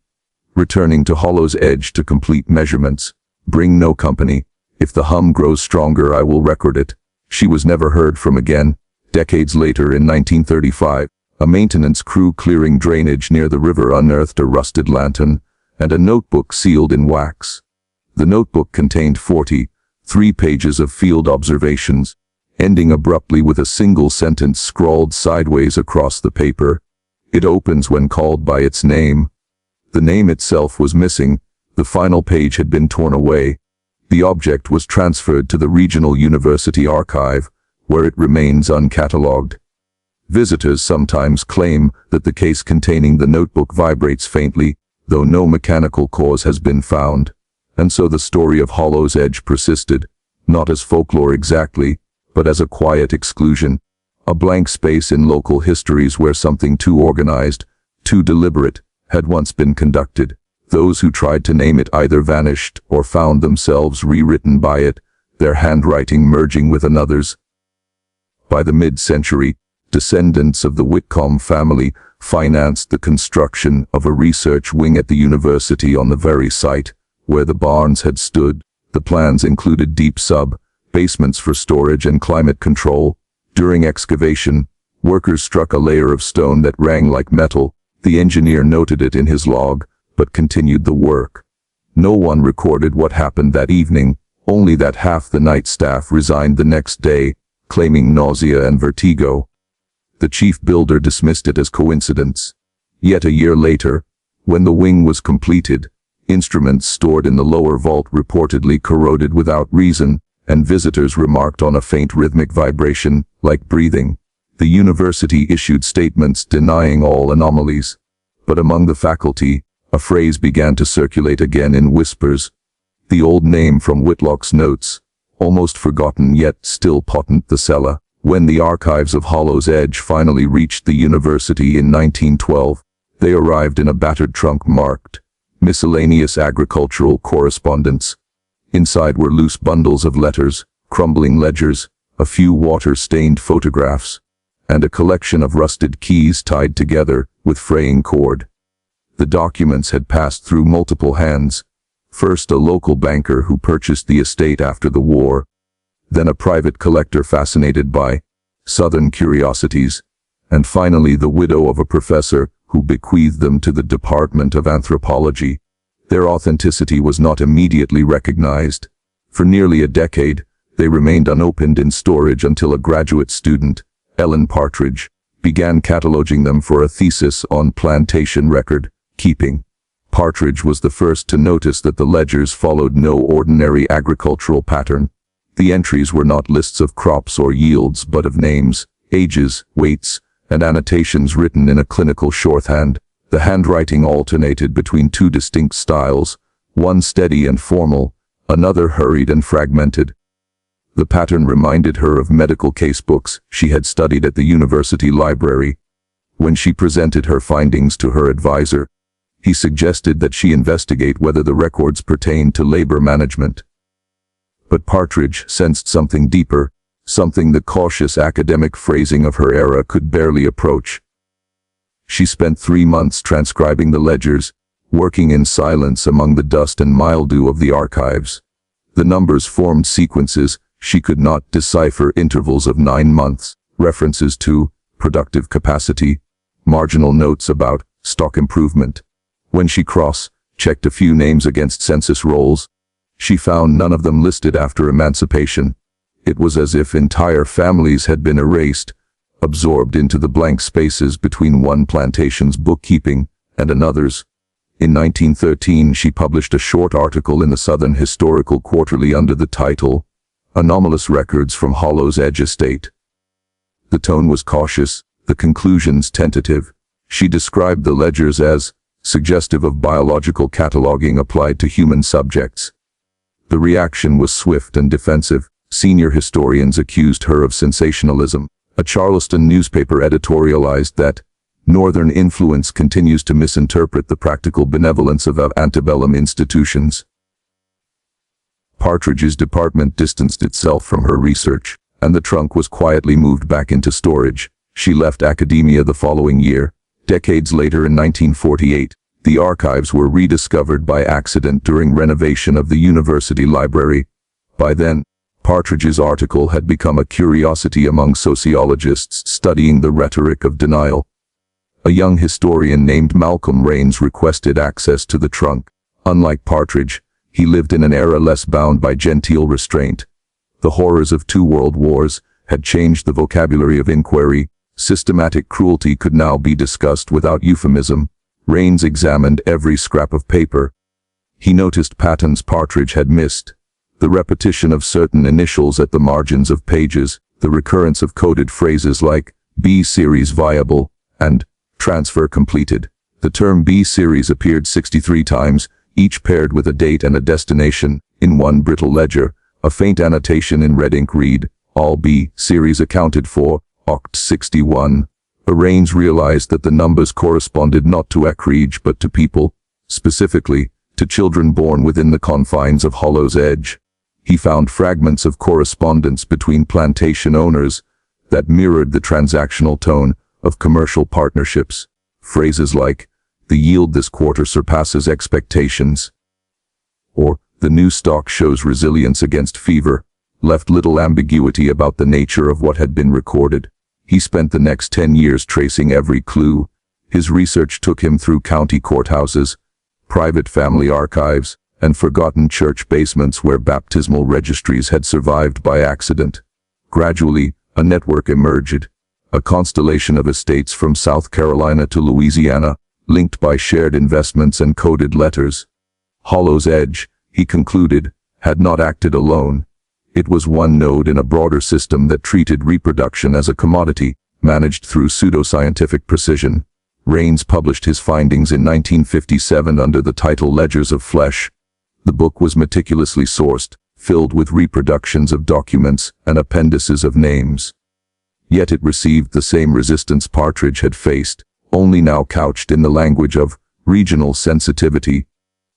Returning to Hollow's Edge to complete measurements. Bring no company. If the hum grows stronger I will record it. She was never heard from again. Decades later, in 1935, a maintenance crew clearing drainage near the river unearthed a rusted lantern and a notebook sealed in wax. The notebook contained 43 pages of field observations, ending abruptly with a single sentence scrawled sideways across the paper. It opens when called by its name. The name itself was missing. The final page had been torn away. The object was transferred to the Regional University Archive, where it remains uncatalogued. Visitors sometimes claim that the case containing the notebook vibrates faintly, though no mechanical cause has been found. And so the story of Hollow's Edge persisted, not as folklore exactly, but as a quiet exclusion, a blank space in local histories where something too organized, too deliberate, had once been conducted. Those who tried to name it either vanished or found themselves rewritten by it, their handwriting merging with another's. By the mid-century, descendants of the Whitcomb family financed the construction of a research wing at the university on the very site where the barns had stood. The plans included deep basements for storage and climate control. During excavation, workers struck a layer of stone that rang like metal. The engineer noted it in his log, but continued the work. No one recorded what happened that evening, only that half the night staff resigned the next day, claiming nausea and vertigo. The chief builder dismissed it as coincidence. Yet a year later, when the wing was completed, instruments stored in the lower vault reportedly corroded without reason, and visitors remarked on a faint rhythmic vibration, like breathing. The university issued statements denying all anomalies. But among the faculty, a phrase began to circulate again in whispers. The old name from Whitlock's notes, almost forgotten yet still potent, the cella. When the archives of Hollow's Edge finally reached the university in 1912, they arrived in a battered trunk marked "Miscellaneous Agricultural Correspondence." Inside were loose bundles of letters, crumbling ledgers, a few water-stained photographs, and a collection of rusted keys tied together with fraying cord. The documents had passed through multiple hands. First a local banker who purchased the estate after the war, then a private collector fascinated by Southern curiosities, and finally the widow of a professor who bequeathed them to the Department of Anthropology. Their authenticity was not immediately recognized. For nearly a decade, they remained unopened in storage until a graduate student, Ellen Partridge, began cataloging them for a thesis on plantation record keeping. Partridge was the first to notice that the ledgers followed no ordinary agricultural pattern. The entries were not lists of crops or yields, but of names, ages, weights, and annotations written in a clinical shorthand. The handwriting alternated between two distinct styles, one steady and formal, another hurried and fragmented. The pattern reminded her of medical casebooks she had studied at the university library. When she presented her findings to her advisor, he suggested that she investigate whether the records pertained to labor management. But Partridge sensed something deeper, something the cautious academic phrasing of her era could barely approach. She spent 3 months transcribing the ledgers, working in silence among the dust and mildew of the archives. The numbers formed sequences she could not decipher, intervals of 9 months, references to productive capacity, marginal notes about stock improvement. When she cross-checked a few names against census rolls, she found none of them listed after emancipation. It was as if entire families had been erased, absorbed into the blank spaces between one plantation's bookkeeping and another's. In 1913, she published a short article in the Southern Historical Quarterly under the title, Anomalous Records from Hollow's Edge Estate. The tone was cautious, the conclusions tentative. She described the ledgers as suggestive of biological cataloging applied to human subjects. The reaction was swift and defensive. Senior historians accused her of sensationalism. A Charleston newspaper editorialized that Northern influence continues to misinterpret the practical benevolence of antebellum institutions. Partridge's department distanced itself from her research, and the trunk was quietly moved back into storage. She left academia the following year. Decades later, in 1948, the archives were rediscovered by accident during renovation of the university library. By then, Partridge's article had become a curiosity among sociologists studying the rhetoric of denial. A young historian named Malcolm Raines requested access to the trunk. Unlike Partridge, he lived in an era less bound by genteel restraint. The horrors of 2 world wars had changed the vocabulary of inquiry. Systematic cruelty could now be discussed without euphemism. Raines examined every scrap of paper. He noticed patterns Partridge had missed. The repetition of certain initials at the margins of pages, the recurrence of coded phrases like B-series viable and transfer completed. The term B-series appeared 63 times, each paired with a date and a destination. In one brittle ledger, a faint annotation in red ink read, all B-series accounted for, Oct 61. Raines realized that the numbers corresponded not to acreage but to people, specifically, to children born within the confines of Hollow's Edge. He found fragments of correspondence between plantation owners that mirrored the transactional tone of commercial partnerships. Phrases like, the yield this quarter surpasses expectations, or the new stock shows resilience against fever, left little ambiguity about the nature of what had been recorded. He spent the next 10 years tracing every clue. His research took him through county courthouses, private family archives, and forgotten church basements where baptismal registries had survived by accident. Gradually, a network emerged, a constellation of estates from South Carolina to Louisiana, linked by shared investments and coded letters. Hollow's Edge, he concluded, had not acted alone. It was one node in a broader system that treated reproduction as a commodity, managed through pseudoscientific precision. Raines published his findings in 1957 under the title Ledgers of Flesh. The book was meticulously sourced, filled with reproductions of documents and appendices of names. Yet it received the same resistance Partridge had faced, only now couched in the language of regional sensitivity.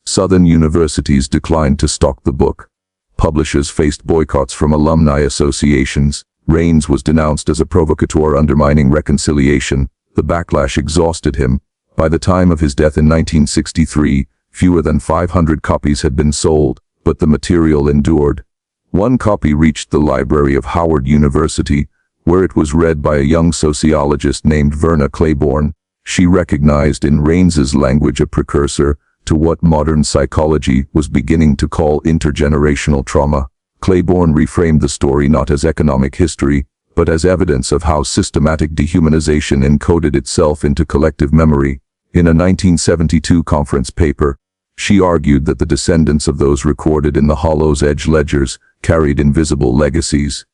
Southern universities declined to stock the book. Publishers faced boycotts from alumni associations. Raines was denounced as a provocateur undermining reconciliation. The backlash exhausted him. By the time of his death in 1963, fewer than 500 copies had been sold, but the material endured. One copy reached the library of Howard University, where it was read by a young sociologist named Verna Claiborne. She recognized in Raines's language a precursor to what modern psychology was beginning to call intergenerational trauma. Claiborne reframed the story not as economic history, but as evidence of how systematic dehumanization encoded itself into collective memory. In a 1972 conference paper, she argued that the descendants of those recorded in the Hollow's Edge ledgers carried invisible legacies,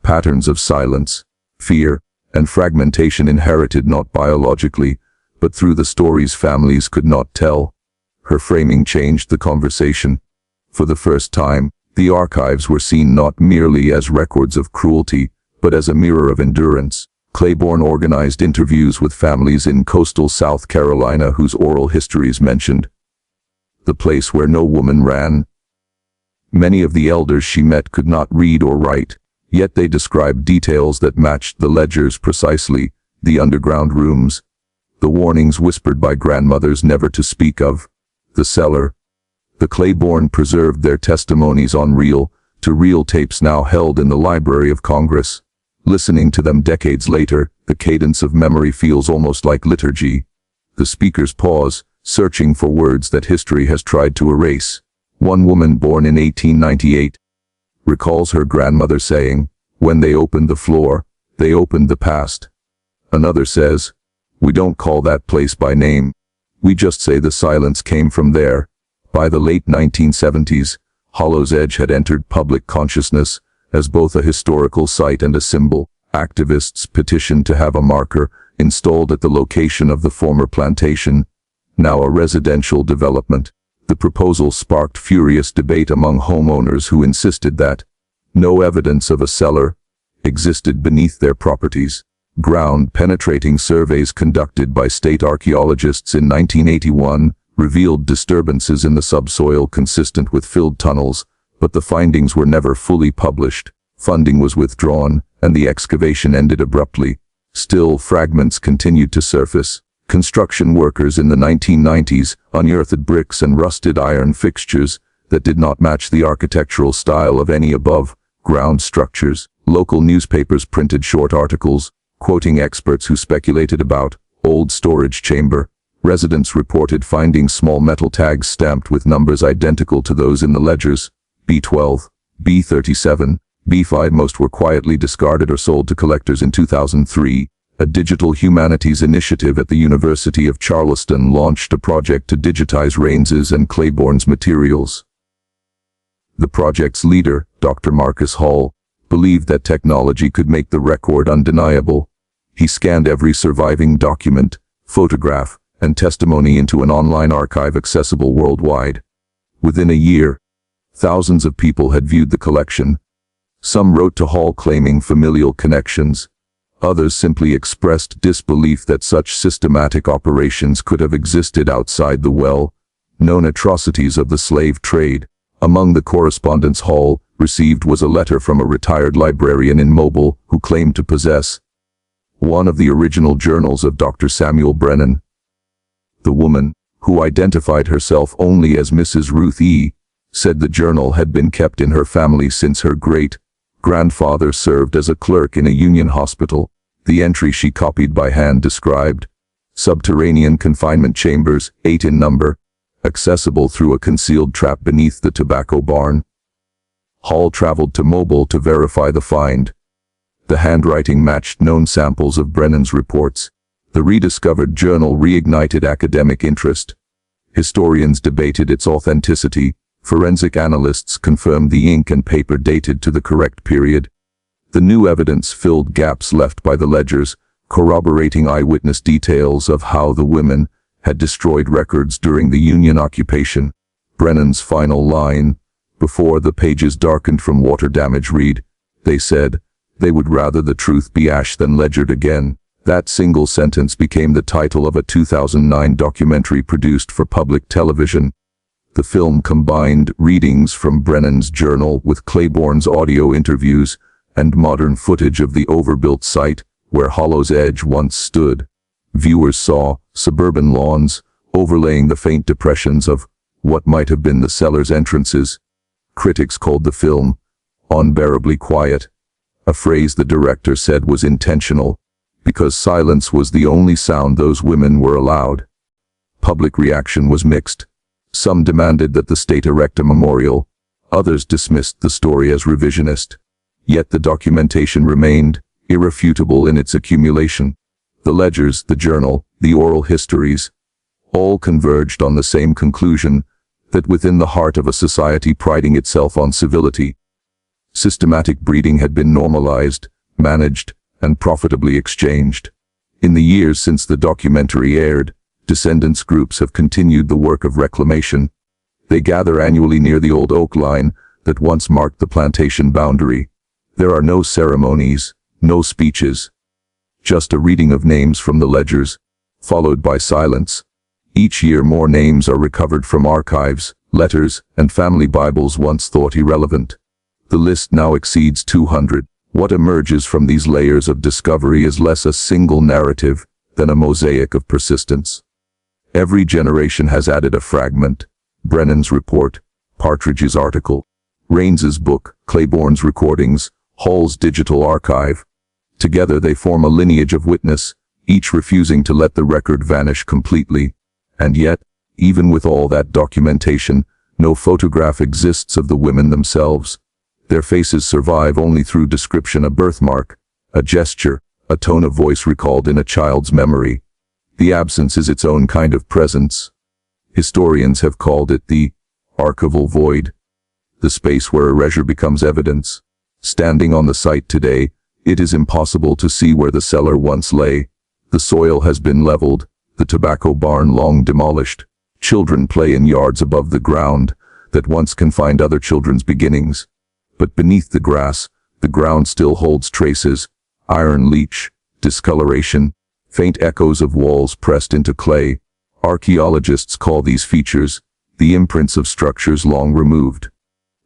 patterns of silence, fear, and fragmentation inherited not biologically, but through the stories families could not tell. Her framing changed the conversation. For the first time, the archives were seen not merely as records of cruelty, but as a mirror of endurance. Claiborne organized interviews with families in coastal South Carolina whose oral histories mentioned the place where no woman ran. Many of the elders she met could not read or write, yet they described details that matched the ledgers precisely: the underground rooms, the warnings whispered by grandmothers never to speak of, the cellar. The Claiborne preserved their testimonies on reel-to-reel tapes now held in the Library of Congress. Listening to them decades later, the cadence of memory feels almost like liturgy. The speakers pause, searching for words that history has tried to erase. One woman, born in 1898, recalls her grandmother saying, "When they opened the floor, they opened the past." Another says, "We don't call that place by name. We just say the silence came from there." By the late 1970s, Hollow's Edge had entered public consciousness as both a historical site and a symbol. Activists petitioned to have a marker installed at the location of the former plantation, now a residential development. The proposal sparked furious debate among homeowners who insisted that no evidence of a cellar existed beneath their properties. Ground-penetrating surveys conducted by state archaeologists in 1981 revealed disturbances in the subsoil consistent with filled tunnels, but the findings were never fully published. Funding was withdrawn, and the excavation ended abruptly. Still, fragments continued to surface. Construction workers in the 1990s unearthed bricks and rusted iron fixtures that did not match the architectural style of any above-ground structures. Local newspapers printed short articles, quoting experts who speculated about old storage chamber. Residents reported finding small metal tags stamped with numbers identical to those in the ledgers: B12, B37, B5. Most were quietly discarded or sold to collectors. In 2003, a digital humanities initiative at the University of Charleston launched a project to digitize Raines's and Claiborne's materials. The project's leader, Dr. Marcus Hall, believed that technology could make the record undeniable. He scanned every surviving document, photograph, and testimony into an online archive accessible worldwide. Within a year, thousands of people had viewed the collection. Some wrote to Hall claiming familial connections. Others simply expressed disbelief that such systematic operations could have existed outside the well-known atrocities of the slave trade. Among the correspondence Hall received was a letter from a retired librarian in Mobile who claimed to possess one of the original journals of Dr. Samuel Brennan. The woman, who identified herself only as Mrs. Ruth E., said the journal had been kept in her family since her great-grandfather served as a clerk in a Union hospital. The entry she copied by hand described subterranean confinement chambers, 8 in number, accessible through a concealed trap beneath the tobacco barn. Hall traveled to Mobile to verify the find. The handwriting matched known samples of Brennan's reports. The rediscovered journal reignited academic interest. Historians debated its authenticity. Forensic analysts confirmed the ink and paper dated to the correct period. The new evidence filled gaps left by the ledgers, corroborating eyewitness details of how the women had destroyed records during the Union occupation. Brennan's final line, before the pages darkened from water damage, read, "They said they would rather the truth be ash than ledgered again." That single sentence became the title of a 2009 documentary produced for public television. The film combined readings from Brennan's journal with Claiborne's audio interviews and modern footage of the overbuilt site where Hollow's Edge once stood. Viewers saw suburban lawns overlaying the faint depressions of what might have been the cellar's entrances. Critics called the film unbearably quiet, a phrase the director said was intentional, because silence was the only sound those women were allowed. Public reaction was mixed. Some demanded that the state erect a memorial. Others dismissed the story as revisionist. Yet the documentation remained irrefutable in its accumulation. The ledgers, the journal, the oral histories, all converged on the same conclusion, that within the heart of a society priding itself on civility, systematic breeding had been normalized, managed, and profitably exchanged. In the years since the documentary aired, descendants groups have continued the work of reclamation. They gather annually near the old oak line that once marked the plantation boundary. There are no ceremonies, no speeches, just a reading of names from the ledgers, followed by silence. Each year more names are recovered from archives, letters, and family Bibles once thought irrelevant. The list now exceeds 200. What emerges from these layers of discovery is less a single narrative than a mosaic of persistence. Every generation has added a fragment: Brennan's report, Partridge's article, Raines's book, Claiborne's recordings, Hall's digital archive. Together they form a lineage of witness, each refusing to let the record vanish completely. And yet, even with all that documentation, no photograph exists of the women themselves. Their faces survive only through description: a birthmark, a gesture, a tone of voice recalled in a child's memory. The absence is its own kind of presence. Historians have called it the archival void, the space where erasure becomes evidence. Standing on the site today, it is impossible to see where the cellar once lay. The soil has been leveled, the tobacco barn long demolished. Children play in yards above the ground that once confined other children's beginnings. But beneath the grass, the ground still holds traces: iron leach, discoloration, faint echoes of walls pressed into clay. Archaeologists call these features the imprints of structures long removed.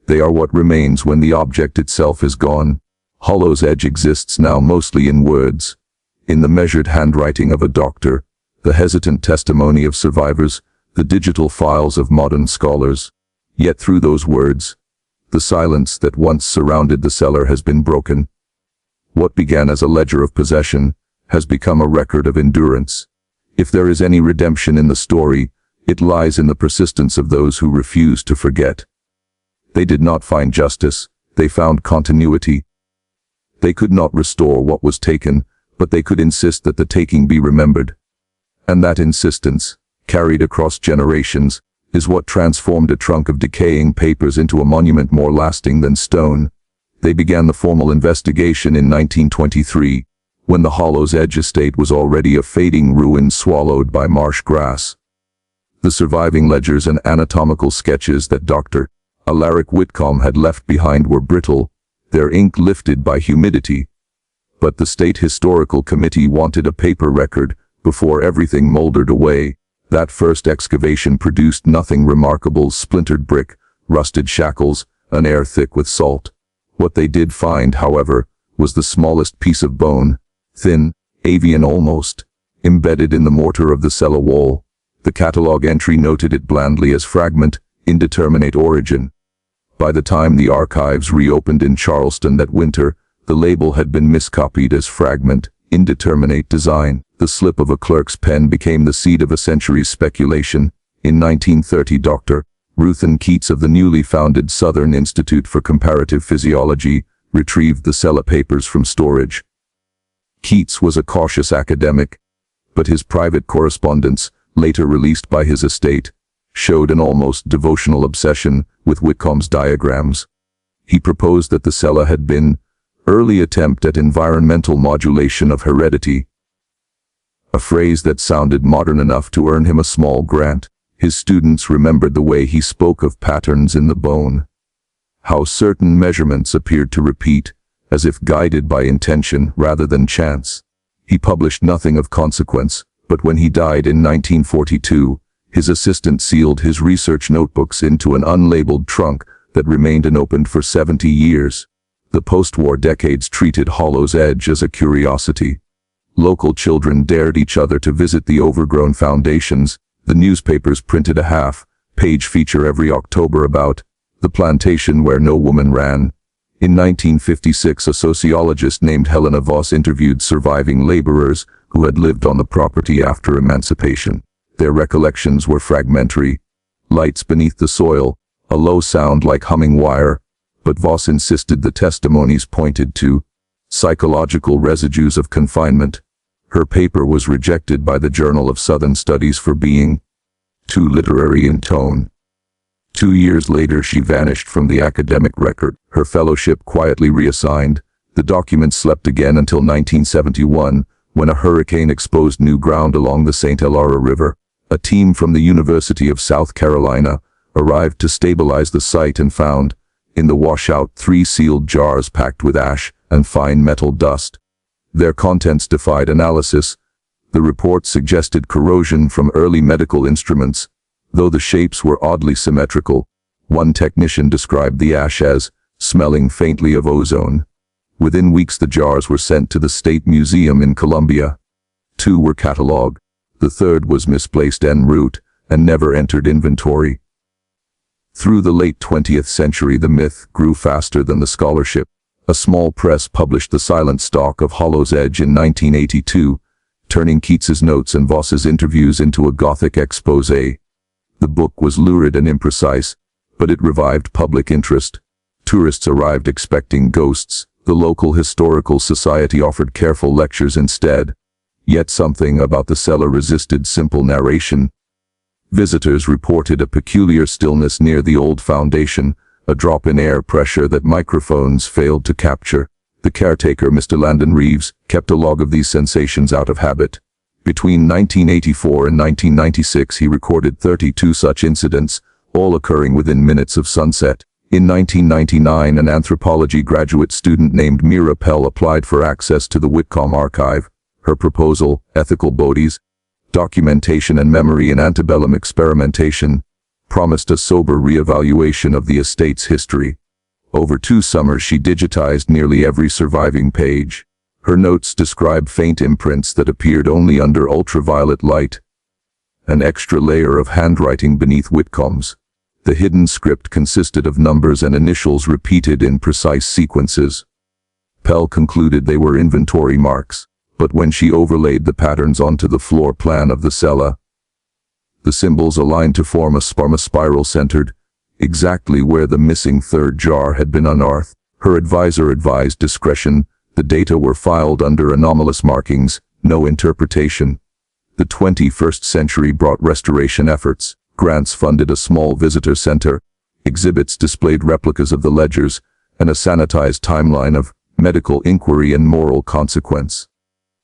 They are what remains when the object itself is gone. Hollow's Edge exists now mostly in words, in the measured handwriting of a doctor, the hesitant testimony of survivors, the digital files of modern scholars. Yet through those words, the silence that once surrounded the cellar has been broken. What began as a ledger of possession has become a record of endurance. If there is any redemption in the story, it lies in the persistence of those who refuse to forget. They did not find justice, they found continuity. They could not restore what was taken, but they could insist that the taking be remembered. And that insistence, carried across generations, is what transformed a trunk of decaying papers into a monument more lasting than stone. They began the formal investigation in 1923, when the Hollow's Edge estate was already a fading ruin swallowed by marsh grass. The surviving ledgers and anatomical sketches that Dr. Alaric Whitcomb had left behind were brittle, their ink lifted by humidity. But the State Historical Committee wanted a paper record before everything moldered away. That first excavation produced nothing remarkable: splintered brick, rusted shackles, an air thick with salt. What they did find, however, was the smallest piece of bone, thin, avian almost, embedded in the mortar of the cellar wall. The catalogue entry noted it blandly as fragment, indeterminate origin. By the time the archives reopened in Charleston that winter, the label had been miscopied as fragment, indeterminate design. The slip of a clerk's pen became the seed of a century's speculation. In 1930, Dr. Ruth and Keats of the newly founded Southern Institute for Comparative Physiology retrieved the cellar papers from storage. Keats was a cautious academic, but his private correspondence, later released by his estate, showed an almost devotional obsession with Whitcomb's diagrams. He proposed that the cellar had been early attempt at environmental modulation of heredity, a phrase that sounded modern enough to earn him a small grant. His students remembered the way he spoke of patterns in the bone, how certain measurements appeared to repeat, as if guided by intention rather than chance. He published nothing of consequence, but when he died in 1942, his assistant sealed his research notebooks into an unlabeled trunk that remained unopened for 70 years. The post-war decades treated Hollow's Edge as a curiosity. Local children dared each other to visit the overgrown foundations. The newspapers printed a half-page feature every October about the plantation where no woman ran. In 1956, a sociologist named Helena Voss interviewed surviving laborers who had lived on the property after emancipation. Their recollections were fragmentary. Lights beneath the soil, a low sound like humming wire, but Voss insisted the testimonies pointed to psychological residues of confinement. Her paper was rejected by the Journal of Southern Studies for being too literary in tone. 2 years later, she vanished from the academic record, her fellowship quietly reassigned. The documents slept again until 1971, when a hurricane exposed new ground along the St. Elara River. A team from the University of South Carolina arrived to stabilize the site and found, in the washout, 3 sealed jars packed with ash and fine metal dust. Their contents defied analysis. The report suggested corrosion from early medical instruments, though the shapes were oddly symmetrical. One technician described the ash as smelling faintly of ozone. Within weeks the jars were sent to the State Museum in Columbia. 2 were catalogued. The third was misplaced en route and never entered inventory. Through the late 20th century the myth grew faster than the scholarship. A small press published The Silent Stalk of Hollow's Edge in 1982, turning Keats's notes and Voss's interviews into a Gothic exposé. The book was lurid and imprecise, but it revived public interest. Tourists arrived expecting ghosts. The local historical society offered careful lectures instead. Yet something about the cellar resisted simple narration. Visitors reported a peculiar stillness near the old foundation, a drop in air pressure that microphones failed to capture. The caretaker, Mr. Landon Reeves, kept a log of these sensations out of habit. Between 1984 and 1996 he recorded 32 such incidents, all occurring within minutes of sunset. In 1999 an anthropology graduate student named Mira Pell applied for access to the Whitcomb archive. Her proposal, Ethical Bodies, Documentation and Memory in Antebellum Experimentation, promised a sober re-evaluation of the estate's history. Over 2 summers she digitized nearly every surviving page. Her notes describe faint imprints that appeared only under ultraviolet light. An extra layer of handwriting beneath Whitcomb's. The hidden script consisted of numbers and initials repeated in precise sequences. Pell concluded they were inventory marks, but when she overlaid the patterns onto the floor plan of the cella, the symbols aligned to form a spiral centered, exactly where the missing 3rd jar had been unearthed. Her advisor advised discretion. The data were filed under anomalous markings, no interpretation. The 21st century brought restoration efforts. Grants funded a small visitor center. Exhibits displayed replicas of the ledgers, and a sanitized timeline of medical inquiry and moral consequence.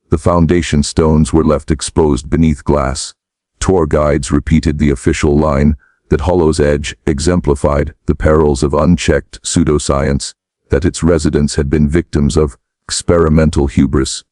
The foundation stones were left exposed beneath glass. Tour guides repeated the official line that Hollow's Edge exemplified the perils of unchecked pseudoscience, that its residents had been victims of experimental hubris.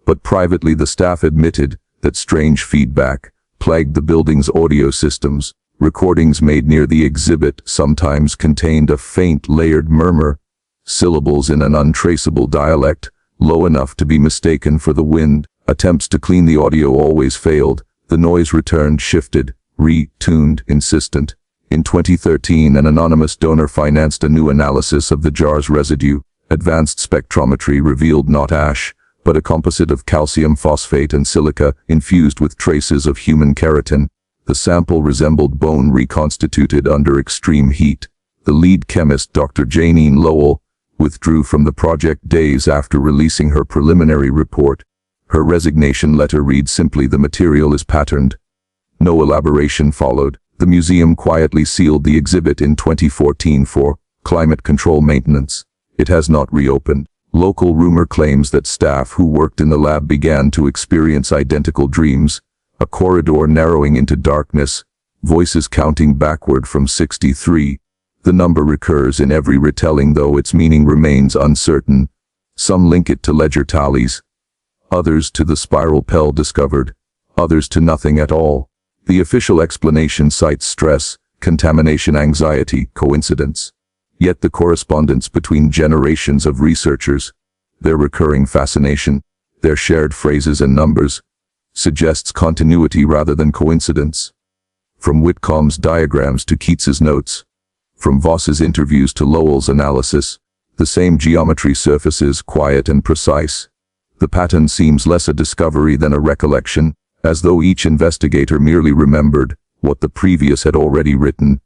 But privately the staff admitted that strange feedback plagued the building's audio systems. Recordings made near the exhibit sometimes contained a faint layered murmur, syllables in an untraceable dialect, low enough to be mistaken for the wind. Attempts to clean the audio always failed. The noise returned, shifted, re-tuned, insistent. In 2013, an anonymous donor financed a new analysis of the jar's residue. Advanced spectrometry revealed not ash, but a composite of calcium phosphate and silica infused with traces of human keratin. The sample resembled bone reconstituted under extreme heat. The lead chemist, Dr. Janine Lowell, withdrew from the project days after releasing her preliminary report. Her resignation letter reads simply, "The material is patterned." No elaboration followed. The museum quietly sealed the exhibit in 2014 for climate control maintenance. It has not reopened. Local rumor claims that staff who worked in the lab began to experience identical dreams, a corridor narrowing into darkness, voices counting backward from 63. The number recurs in every retelling, though its meaning remains uncertain. Some link it to ledger tallies, others to the spiral Pell discovered, others to nothing at all. The official explanation cites stress, contamination, anxiety, coincidence. Yet the correspondence between generations of researchers, their recurring fascination, their shared phrases and numbers, suggests continuity rather than coincidence. From Whitcomb's diagrams to Keats's notes, from Voss's interviews to Lowell's analysis, the same geometry surfaces, quiet and precise. The pattern seems less a discovery than a recollection, as though each investigator merely remembered what the previous had already written.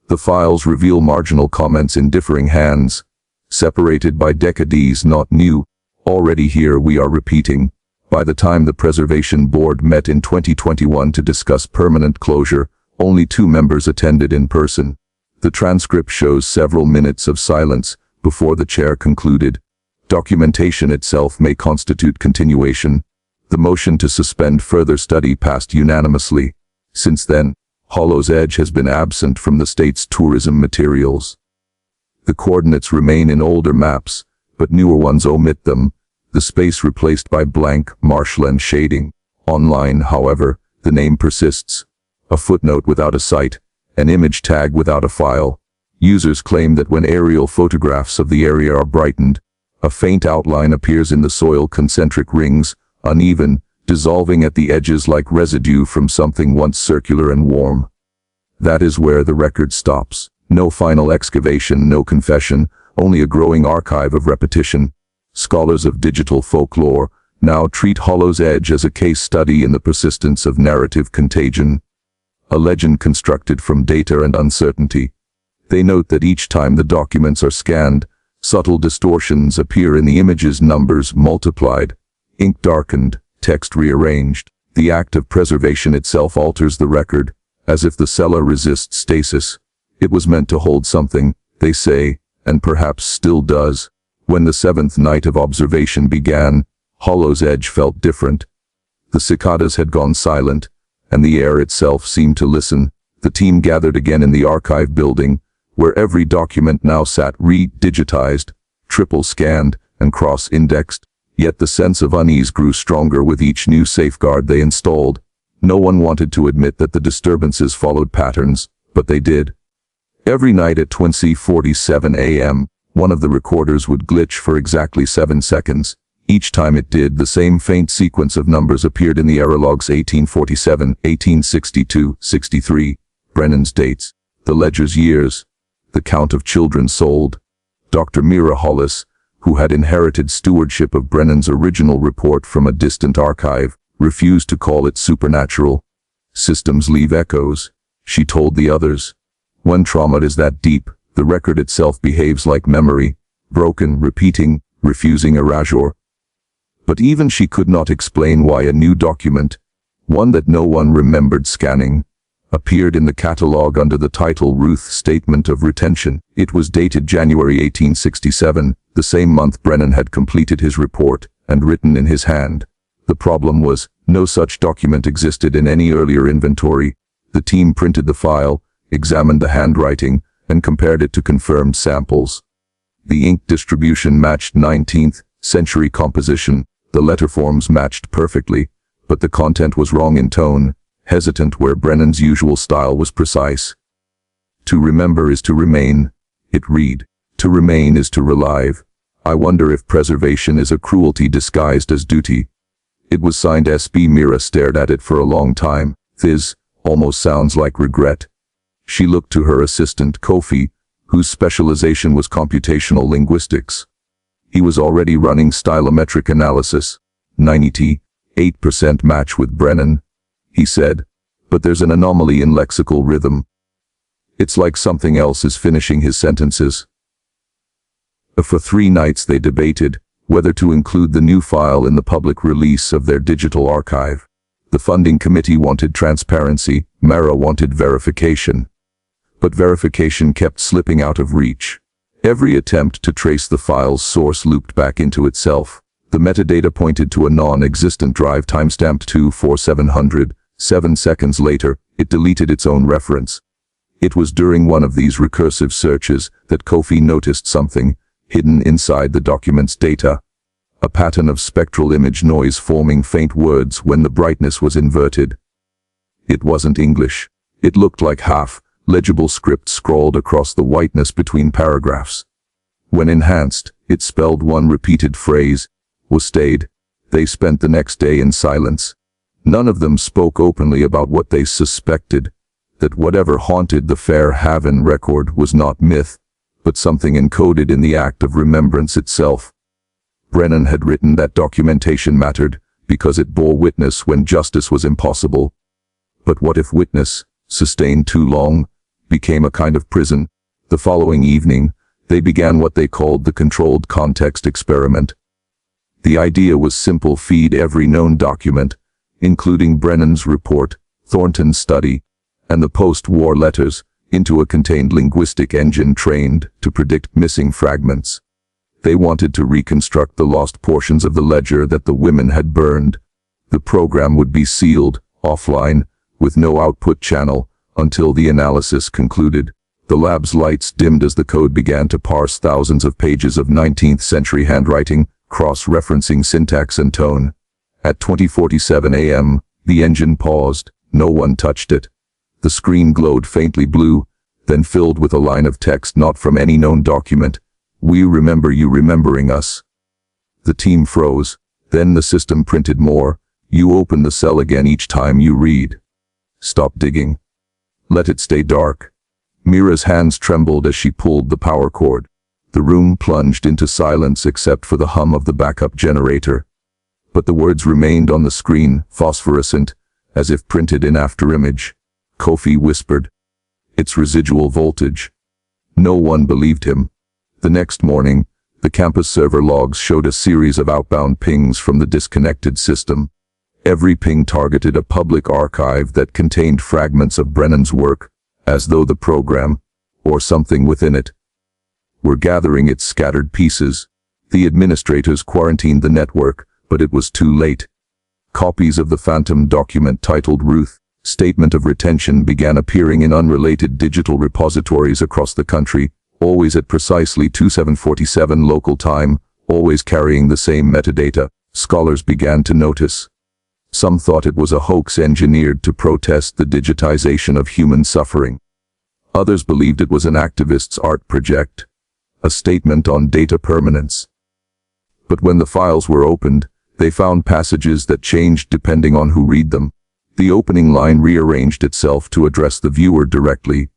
The files reveal marginal comments in differing hands, separated by decades not new. Already here we are repeating. By the time the Preservation Board met in 2021 to discuss permanent closure, only 2 members attended in person. The transcript shows several minutes of silence before the chair concluded. Documentation itself may constitute continuation. The motion to suspend further study passed unanimously. Since then, Hollow's Edge has been absent from the state's tourism materials. The coordinates remain in older maps, but newer ones omit them, the space replaced by blank marshland shading. Online, however, the name persists. A footnote without a site, an image tag without a file. Users claim that when aerial photographs of the area are brightened, a faint outline appears in the soil, concentric rings, uneven, dissolving at the edges like residue from something once circular and warm. That is where the record stops. No final excavation, no confession, only a growing archive of repetition. Scholars of digital folklore now treat Hollow's Edge as a case study in the persistence of narrative contagion. A legend constructed from data and uncertainty. They note that each time the documents are scanned, subtle distortions appear in the images, numbers multiplied, ink darkened, text rearranged. The act of preservation itself alters the record, as if the cellar resists stasis. It was meant to hold something, they say, and perhaps still does. When the seventh night of observation began, Hollow's Edge felt different. The cicadas had gone silent, and the air itself seemed to listen. The team gathered again in the archive building, where every document now sat re-digitized, triple-scanned, and cross-indexed. Yet the sense of unease grew stronger with each new safeguard they installed. No one wanted to admit that the disturbances followed patterns, but they did. Every night at 20:47 a.m., one of the recorders would glitch for exactly 7 seconds. Each time it did, the same faint sequence of numbers appeared in the error logs: 1847, 1862, 63, Brennan's dates, the ledger's years, the count of children sold. Dr. Mira Hollis, who had inherited stewardship of Brennan's original report from a distant archive, refused to call it supernatural. Systems leave echoes, she told the others. When trauma is that deep, the record itself behaves like memory, broken, repeating, refusing erasure. But even she could not explain why a new document, one that no one remembered scanning, appeared in the catalogue under the title Ruth Statement of Retention. It was dated January 1867, the same month Brennan had completed his report, and written in his hand. The problem was, no such document existed in any earlier inventory. The team printed the file, examined the handwriting, and compared it to confirmed samples. The ink distribution matched 19th century composition, the letter forms matched perfectly, but the content was wrong in tone, hesitant where Brennan's usual style was precise. To remember is to remain, it read. To remain is to relive. I wonder if preservation is a cruelty disguised as duty. It was signed S.B. Mira stared at it for a long time. This almost sounds like regret. She looked to her assistant, Kofi, whose specialization was computational linguistics. He was already running stylometric analysis. 98% match with Brennan, he said, but there's an anomaly in lexical rhythm. It's like something else is finishing his sentences. For 3 nights they debated whether to include the new file in the public release of their digital archive. The funding committee wanted transparency, Mara wanted verification. But verification kept slipping out of reach. Every attempt to trace the file's source looped back into itself. The metadata pointed to a non-existent drive timestamped 24700. 7 seconds later, it deleted its own reference. It was during one of these recursive searches that Kofi noticed something hidden inside the document's data. A pattern of spectral image noise forming faint words when the brightness was inverted. It wasn't English. It looked like half-legible script scrawled across the whiteness between paragraphs. When enhanced, it spelled one repeated phrase, was stayed. They spent the next day in silence. None of them spoke openly about what they suspected, that whatever haunted the Fair Haven record was not myth, but something encoded in the act of remembrance itself. Brennan had written that documentation mattered because it bore witness when justice was impossible. But what if witness, sustained too long, became a kind of prison? The following evening, they began what they called the controlled context experiment. The idea was simple: feed every known document, including Brennan's report, Thornton's study, and the post-war letters, into a contained linguistic engine trained to predict missing fragments. They wanted to reconstruct the lost portions of the ledger that the women had burned. The program would be sealed, offline, with no output channel, until the analysis concluded. The lab's lights dimmed as the code began to parse thousands of pages of 19th-century handwriting, cross-referencing syntax and tone. At 20:47 a.m., the engine paused. No one touched it. The screen glowed faintly blue, then filled with a line of text not from any known document. "We remember you remembering us." The team froze. Then the system printed more. "You open the cell again each time you read. Stop digging. Let it stay dark." Mira's hands trembled as she pulled the power cord. The room plunged into silence except for the hum of the backup generator. But the words remained on the screen, phosphorescent, as if printed in afterimage. Kofi whispered, "It's residual voltage." No one believed him. The next morning, the campus server logs showed a series of outbound pings from the disconnected system. Every ping targeted a public archive that contained fragments of Brennan's work, as though the program, or something within it, were gathering its scattered pieces. The administrators quarantined the network, but it was too late. Copies of the phantom document titled Ruth, Statement of Retention began appearing in unrelated digital repositories across the country, always at precisely 2747 local time, always carrying the same metadata. Scholars began to notice. Some thought it was a hoax engineered to protest the digitization of human suffering. Others believed it was an activist's art project, a statement on data permanence. But when the files were opened, they found passages that changed depending on who read them. The opening line rearranged itself to address the viewer directly.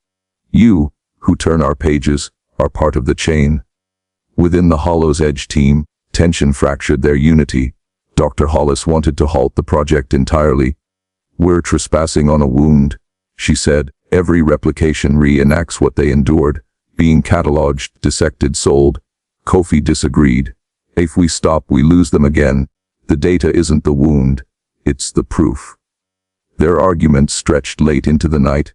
"You, who turn our pages, are part of the chain." Within the Hollow's Edge team, tension fractured their unity. Dr. Hollis wanted to halt the project entirely. "We're trespassing on a wound," she said. "Every replication reenacts what they endured, being cataloged, dissected, sold." Kofi disagreed. "If we stop, we lose them again. The data isn't the wound, it's the proof." Their arguments stretched late into the night,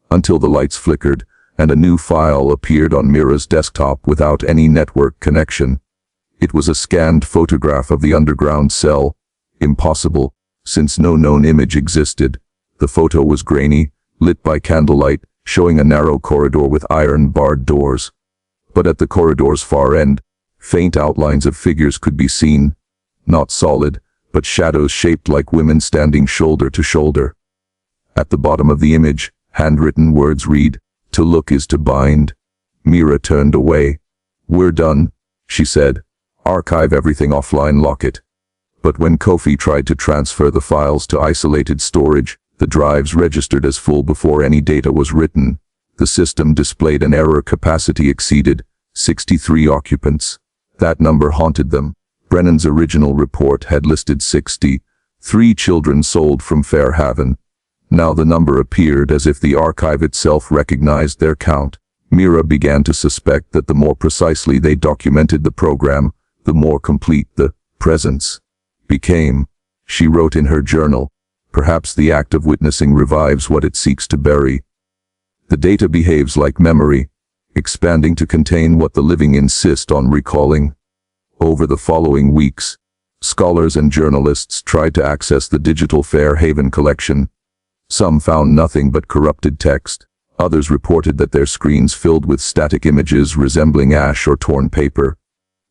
until the lights flickered, and a new file appeared on Mira's desktop without any network connection. It was a scanned photograph of the underground cell. Impossible, since no known image existed. The photo was grainy, lit by candlelight, showing a narrow corridor with iron-barred doors. But at the corridor's far end, faint outlines of figures could be seen. Not solid, but shadows shaped like women standing shoulder to shoulder. At the bottom of the image, handwritten words read, "To look is to bind." Mira turned away. "We're done," she said. "Archive everything offline, lock it." But when Kofi tried to transfer the files to isolated storage, the drives registered as full before any data was written. The system displayed an error: capacity exceeded, 63 occupants. That number haunted them. Brennan's original report had listed 60, 3 children sold from Fair Haven. Now the number appeared as if the archive itself recognized their count. Mira began to suspect that the more precisely they documented the program, the more complete the presence became. She wrote in her journal, "Perhaps the act of witnessing revives what it seeks to bury." The data behaves like memory, expanding to contain what the living insist on recalling. Over the following weeks, scholars and journalists tried to access the digital Fair Haven collection. Some found nothing but corrupted text. Others reported that their screens filled with static images resembling ash or torn paper.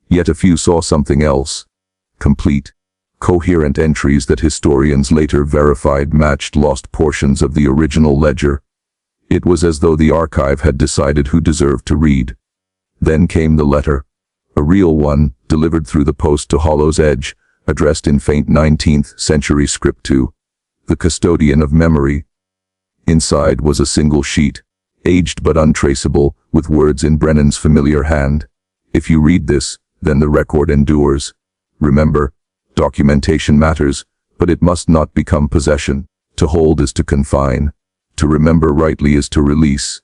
Yet a few saw something else. Complete, coherent entries that historians later verified matched lost portions of the original ledger. It was as though the archive had decided who deserved to read. Then came the letter. A real one, delivered through the post to Hollow's Edge, addressed in faint 19th century script to the custodian of memory. Inside was a single sheet, aged but untraceable, with words in Brennan's familiar hand. "If you read this, then the record endures. Remember, documentation matters, but it must not become possession. To hold is to confine. To remember rightly is to release."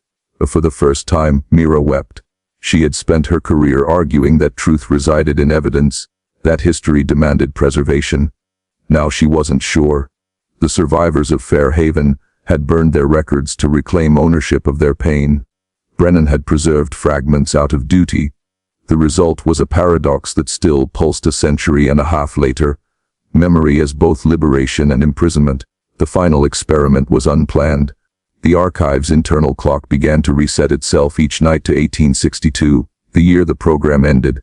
For the first time, Mira wept. She had spent her career arguing that truth resided in evidence, that history demanded preservation. Now she wasn't sure. The survivors of Fair Haven had burned their records to reclaim ownership of their pain. Brennan had preserved fragments out of duty. The result was a paradox that still pulsed a century and a half later. memory as both liberation and imprisonment. The final experiment was unplanned. The archive's internal clock began to reset itself each night to 1862, the year the program ended.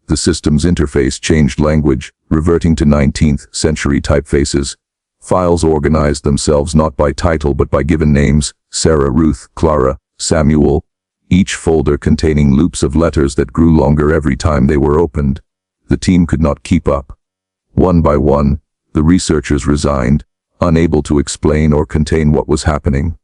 The system's interface changed language, reverting to 19th century typefaces. Files organized themselves not by title but by given names: Sarah, Ruth, Clara, Samuel, each folder containing loops of letters that grew longer every time they were opened. The team could not keep up. One by one, the researchers resigned, unable to explain or contain what was happening.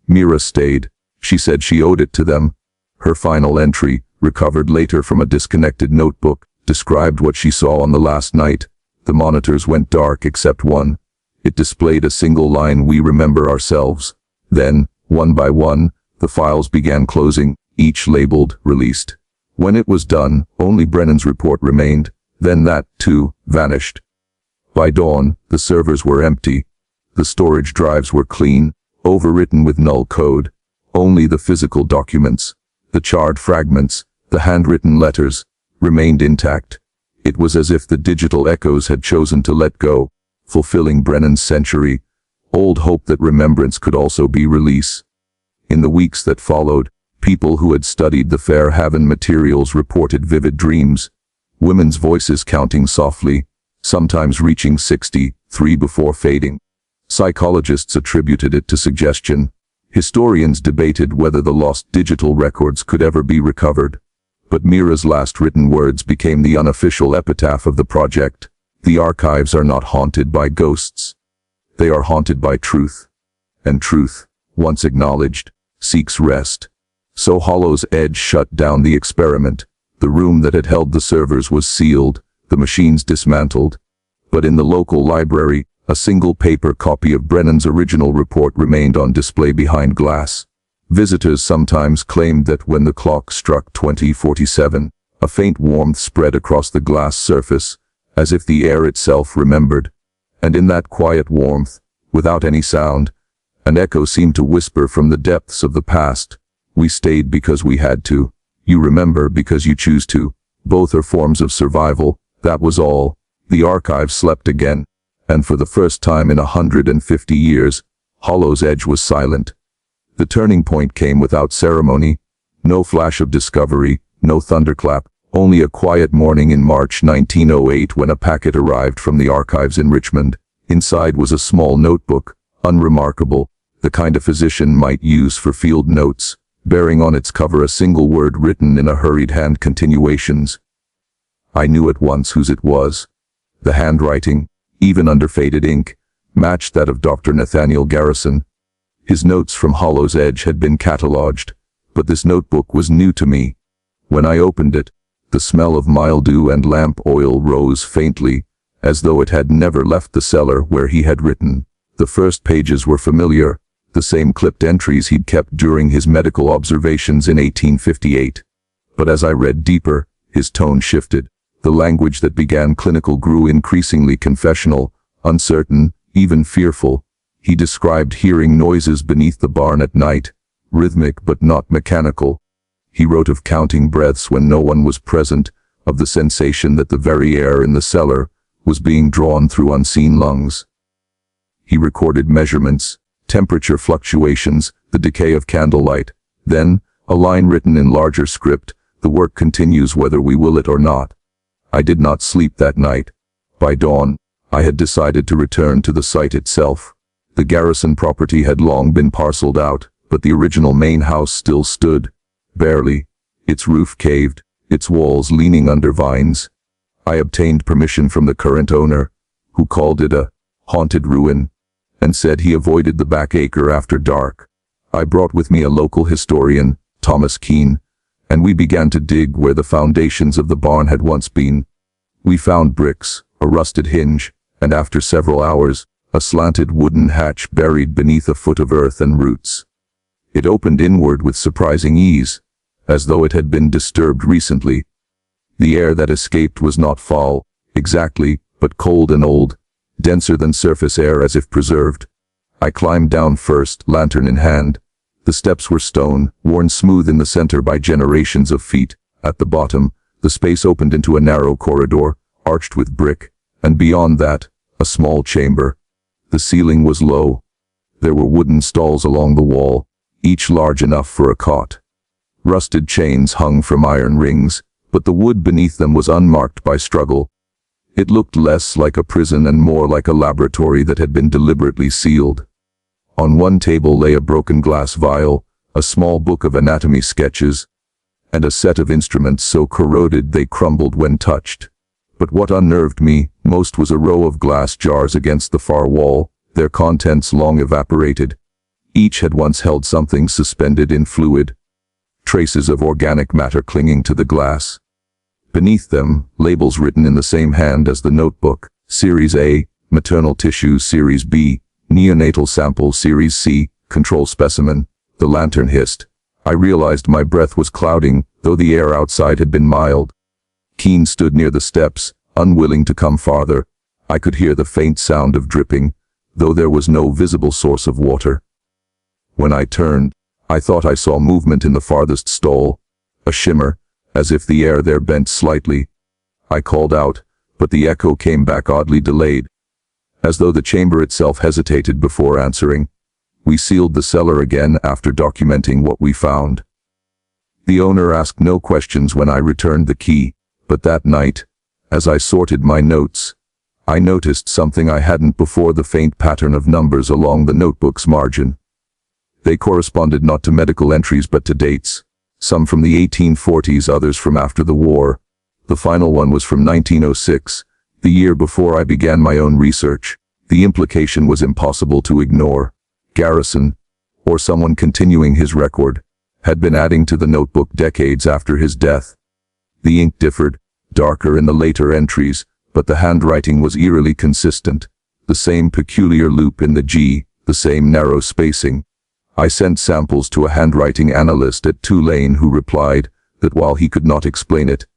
Mira stayed. She said she owed it to them. Her final entry, recovered later from a disconnected notebook, described what she saw on the last night. The monitors went dark except one. It displayed a single line: "We remember ourselves." Then, one by one, the files began closing, each labeled "released." When it was done, only Brennan's report remained. Then that, too, vanished. By dawn, the servers were empty. The storage drives were clean, overwritten with null code. Only the physical documents, the charred fragments, the handwritten letters, remained intact. It was as if the digital echoes had chosen to let go, fulfilling Brennan's century-old hope that remembrance could also be release. In the weeks that followed, people who had studied the Fair Haven materials reported vivid dreams, women's voices counting softly, sometimes reaching 63 before fading. Psychologists attributed it to suggestion. Historians debated whether the lost digital records could ever be recovered. But Mira's last written words became the unofficial epitaph of the project. The archives are not haunted by ghosts. They are haunted by truth. And truth, once acknowledged, seeks rest. So Hollow's Edge shut down the experiment. The room that had held the servers was sealed, the machines dismantled. But in the local library, a single paper copy of Brennan's original report remained on display behind glass. Visitors sometimes claimed that when the clock struck 20:47, a faint warmth spread across the glass surface, as if the air itself remembered. And in that quiet warmth, without any sound, an echo seemed to whisper from the depths of the past: "We stayed because we had to. You remember because you choose to. Both are forms of survival." That was all. The archive slept again. And for the first time in 150 years, Hollow's Edge was silent. The turning point came without ceremony. No flash of discovery, no thunderclap, only a quiet morning in March 1908 when a packet arrived from the archives in Richmond. Inside was a small notebook, unremarkable, the kind a physician might use for field notes, bearing on its cover a single word written in a hurried hand: "Continuations." I knew at once whose it was. The handwriting, even under faded ink, matched that of Dr. Nathaniel Garrison. His notes from Hollow's Edge had been catalogued, but this notebook was new to me. When I opened it, the smell of mildew and lamp oil rose faintly, as though it had never left the cellar where he had written. The first pages were familiar, the same clipped entries he'd kept during his medical observations in 1858. But as I read deeper, his tone shifted. The language that began clinical grew increasingly confessional, uncertain, even fearful. He described hearing noises beneath the barn at night, rhythmic but not mechanical. He wrote of counting breaths when no one was present, of the sensation that the very air in the cellar was being drawn through unseen lungs. He recorded measurements, temperature fluctuations, the decay of candlelight. Then, a line written in larger script: "The work continues whether we will it or not." I did not sleep that night. By dawn, I had decided to return to the site itself. The Garrison property had long been parceled out, but the original main house still stood, barely, its roof caved, its walls leaning under vines. I obtained permission from the current owner, who called it a haunted ruin, and said he avoided the back acre after dark. I brought with me a local historian, Thomas Keene, and we began to dig where the foundations of the barn had once been. We found bricks, a rusted hinge, and after several hours, a slanted wooden hatch buried beneath a foot of earth and roots. It opened inward with surprising ease, as though it had been disturbed recently. The air that escaped was not foul, exactly, but cold and old, denser than surface air as if preserved. I climbed down first, lantern in hand. The steps were stone, worn smooth in the center by generations of feet. At the bottom, the space opened into a narrow corridor, arched with brick, And beyond that, a small chamber. The ceiling was low. There were wooden stalls along the wall, each large enough for a cot. Rusted chains hung from iron rings, but the wood beneath them was unmarked by struggle. It looked less like a prison and more like a laboratory that had been deliberately sealed. On one table lay a broken glass vial, a small book of anatomy sketches, and a set of instruments so corroded they crumbled when touched. But what unnerved me most was a row of glass jars against the far wall, their contents long evaporated. Each had once held something suspended in fluid, traces of organic matter clinging to the glass. Beneath them, labels written in the same hand as the notebook: Series A, maternal tissue; Series B, neonatal sample; Series C, control specimen. The lantern hissed. I realized my breath was clouding, though the air outside had been mild. Keene stood near the steps, unwilling to come farther. I could hear the faint sound of dripping, though there was no visible source of water. When I turned, I thought I saw movement in the farthest stall, a shimmer, as if the air there bent slightly. I called out, but the echo came back oddly delayed, as though the chamber itself hesitated before answering. We sealed the cellar again after documenting what we found. The owner asked no questions when I returned the key, but that night, as I sorted my notes, I noticed something I hadn't before: the faint pattern of numbers along the notebook's margin. They corresponded not to medical entries but to dates, some from the 1840s, others from after the war. The final one was from 1906, the year before I began my own research. The implication was impossible to ignore. Garrison, or someone continuing his record, had been adding to the notebook decades after his death. The ink differed, darker in the later entries, but the handwriting was eerily consistent. The same peculiar loop in the G, the same narrow spacing. I sent samples to a handwriting analyst at Tulane who replied that while he could not explain it,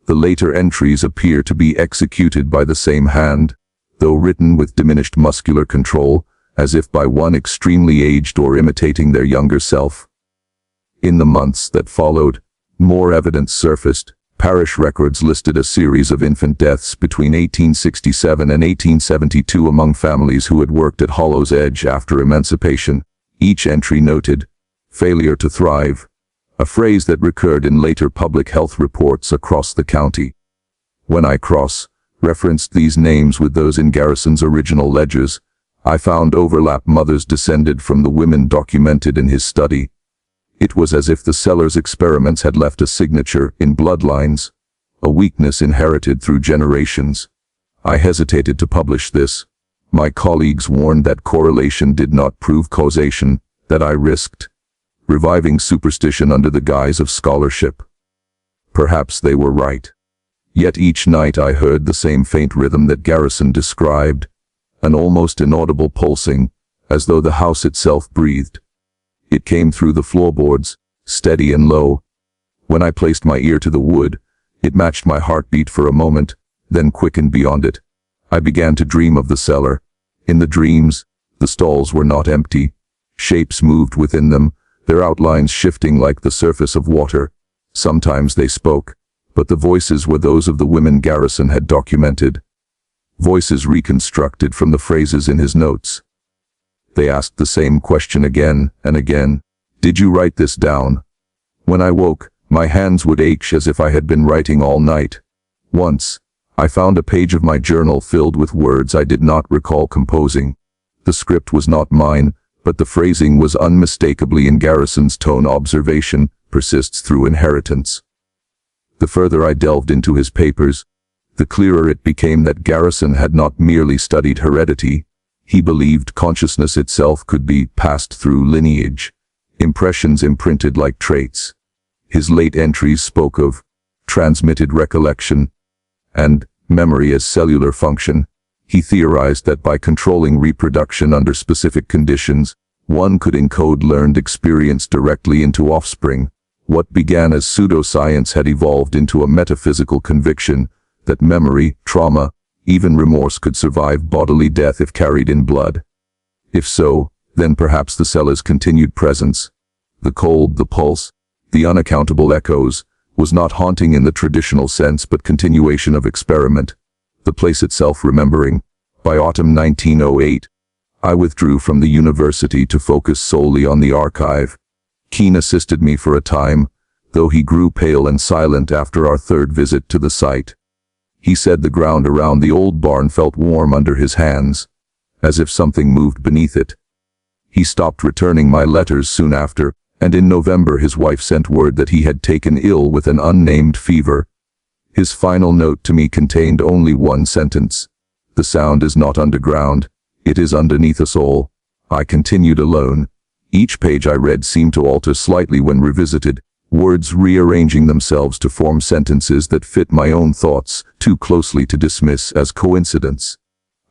the later entries appear to be executed by the same hand, though written with diminished muscular control, as if by one extremely aged or imitating their younger self. In the months that followed, more evidence surfaced. Parish records listed a series of infant deaths between 1867 and 1872 among families who had worked at Hollow's Edge after emancipation. Each entry noted, "failure to thrive," a phrase that recurred in later public health reports across the county. When I cross-referenced these names with those in Garrison's original ledgers, I found overlap. Mothers descended from the women documented in his study. It was as if the cellar's experiments had left a signature in bloodlines, a weakness inherited through generations. I hesitated to publish this. My colleagues warned that correlation did not prove causation, that I risked reviving superstition under the guise of scholarship. Perhaps they were right. Yet each night I heard the same faint rhythm that Garrison described, an almost inaudible pulsing, as though the house itself breathed. It came through the floorboards, steady and low. When I placed my ear to the wood, it matched my heartbeat for a moment, then quickened beyond it. I began to dream of the cellar. In the dreams, the stalls were not empty. Shapes moved within them, their outlines shifting like the surface of water. Sometimes they spoke, but the voices were those of the women Garrison had documented. Voices reconstructed from the phrases in his notes. They asked the same question again and again. "Did you write this down?" When I woke, my hands would ache as if I had been writing all night. Once, I found a page of my journal filled with words I did not recall composing. The script was not mine, but the phrasing was unmistakably in Garrison's tone. Observation persists through inheritance. The further I delved into his papers, the clearer it became that Garrison had not merely studied heredity. He believed consciousness itself could be passed through lineage, impressions imprinted like traits. His late entries spoke of transmitted recollection and memory as cellular function. He theorized that by controlling reproduction under specific conditions, one could encode learned experience directly into offspring. What began as pseudoscience had evolved into a metaphysical conviction that memory, trauma, even remorse could survive bodily death if carried in blood. If so, then perhaps the cellar's continued presence, the cold, the pulse, the unaccountable echoes, was not haunting in the traditional sense but continuation of experiment. the place itself remembering. By autumn 1908, I withdrew from the university to focus solely on the archive. Keene assisted me for a time, though he grew pale and silent after our third visit to the site. He said the ground around the old barn felt warm under his hands, as if something moved beneath it. He stopped returning my letters soon after, and in November his wife sent word that he had taken ill with an unnamed fever. His final note to me contained only one sentence: "The sound is not underground, it is underneath us all." I continued alone. Each page I read seemed to alter slightly when revisited, words rearranging themselves to form sentences that fit my own thoughts too closely to dismiss as coincidence.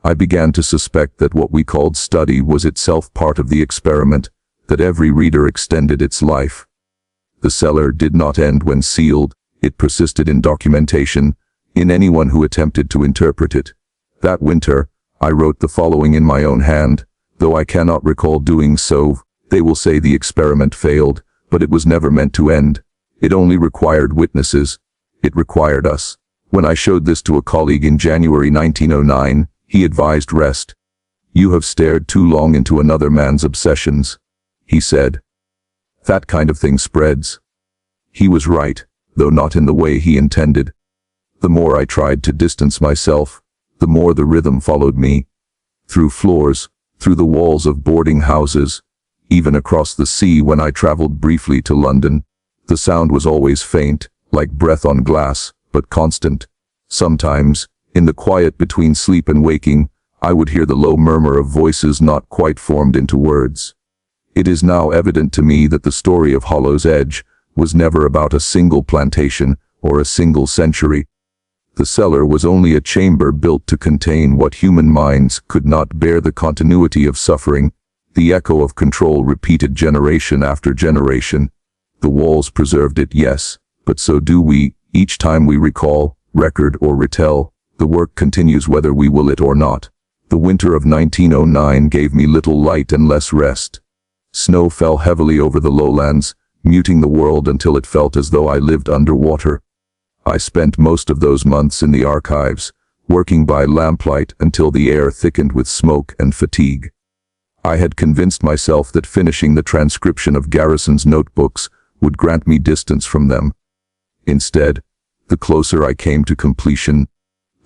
I began to suspect that what we called study was itself part of the experiment, that every reader extended its life. The cellar did not end when sealed, it persisted in documentation, in anyone who attempted to interpret it. That winter, I wrote the following in my own hand, though I cannot recall doing so. They will say the experiment failed, but it was never meant to end. It only required witnesses. It required us. When I showed this to a colleague in January 1909, he advised rest. "You have stared too long into another man's obsessions," he said. "That kind of thing spreads." He was right, though not in the way he intended. The more I tried to distance myself, the more the rhythm followed me. Through floors, through the walls of boarding houses, even across the sea when I traveled briefly to London. The sound was always faint, like breath on glass, but constant. Sometimes, in the quiet between sleep and waking, I would hear the low murmur of voices not quite formed into words. It is now evident to me that the story of Hollow's Edge was never about a single plantation or a single century. The cellar was only a chamber built to contain what human minds could not bear: the continuity of suffering, the echo of control repeated generation after generation. The walls preserved it, yes, but so do we. Each time we recall, record, or retell, the work continues whether we will it or not. The winter of 1909 gave me little light and less rest. Snow fell heavily over the lowlands, muting the world until it felt as though I lived underwater. I spent most of those months in the archives, working by lamplight until the air thickened with smoke and fatigue. I had convinced myself that finishing the transcription of Garrison's notebooks would grant me distance from them. Instead, the closer I came to completion,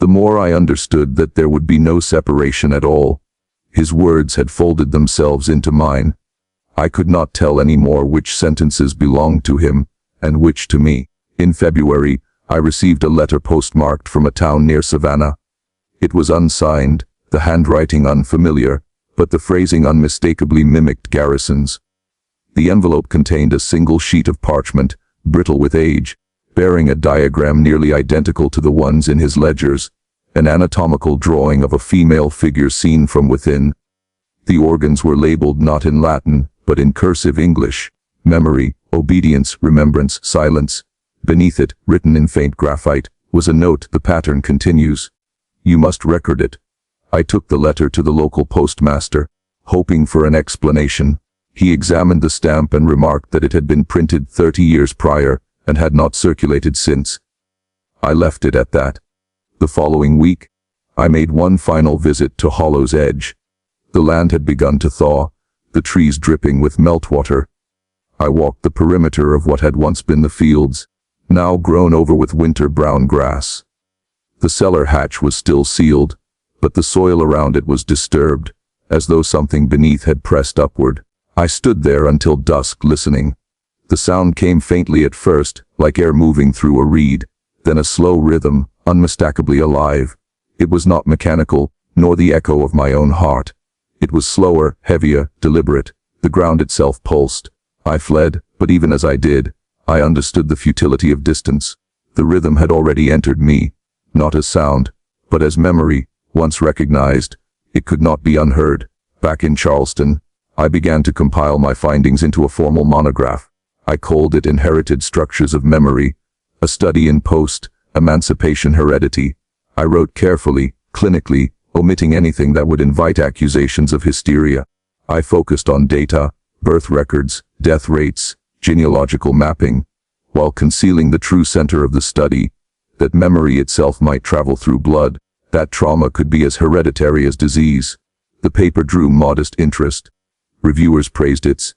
the more I understood that there would be no separation at all. His words had folded themselves into mine. I could not tell any more which sentences belonged to him, and which to me. In February, I received a letter postmarked from a town near Savannah. It was unsigned, the handwriting unfamiliar, but the phrasing unmistakably mimicked Garrison's. The envelope contained a single sheet of parchment, brittle with age, bearing a diagram nearly identical to the ones in his ledgers, an anatomical drawing of a female figure seen from within. The organs were labeled not in Latin, but in cursive English: memory, obedience, remembrance, silence. Beneath it, written in faint graphite, was a note: "The pattern continues. You must record it." I took the letter to the local postmaster, hoping for an explanation. He examined the stamp and remarked that it had been printed 30 years prior and had not circulated since. I left it at that. The following week, I made one final visit to Hollow's Edge. The land had begun to thaw, the trees dripping with meltwater. I walked the perimeter of what had once been the fields, now grown over with winter-brown grass. The cellar hatch was still sealed, but the soil around it was disturbed, as though something beneath had pressed upward. I stood there until dusk listening. The sound came faintly at first, like air moving through a reed, then a slow rhythm, unmistakably alive. It was not mechanical, nor the echo of my own heart. It was slower, heavier, deliberate. The ground itself pulsed. I fled, but even as I did, I understood the futility of distance. The rhythm had already entered me, not as sound, but as memory. Once recognized, it could not be unheard. Back in Charleston, I began to compile my findings into a formal monograph. I called it Inherited Structures of Memory, a study in post-emancipation heredity. I wrote carefully, clinically, omitting anything that would invite accusations of hysteria. I focused on data, birth records, death rates, genealogical mapping, while concealing the true center of the study, that memory itself might travel through blood, That trauma could be as hereditary as disease. The paper drew modest interest. Reviewers praised its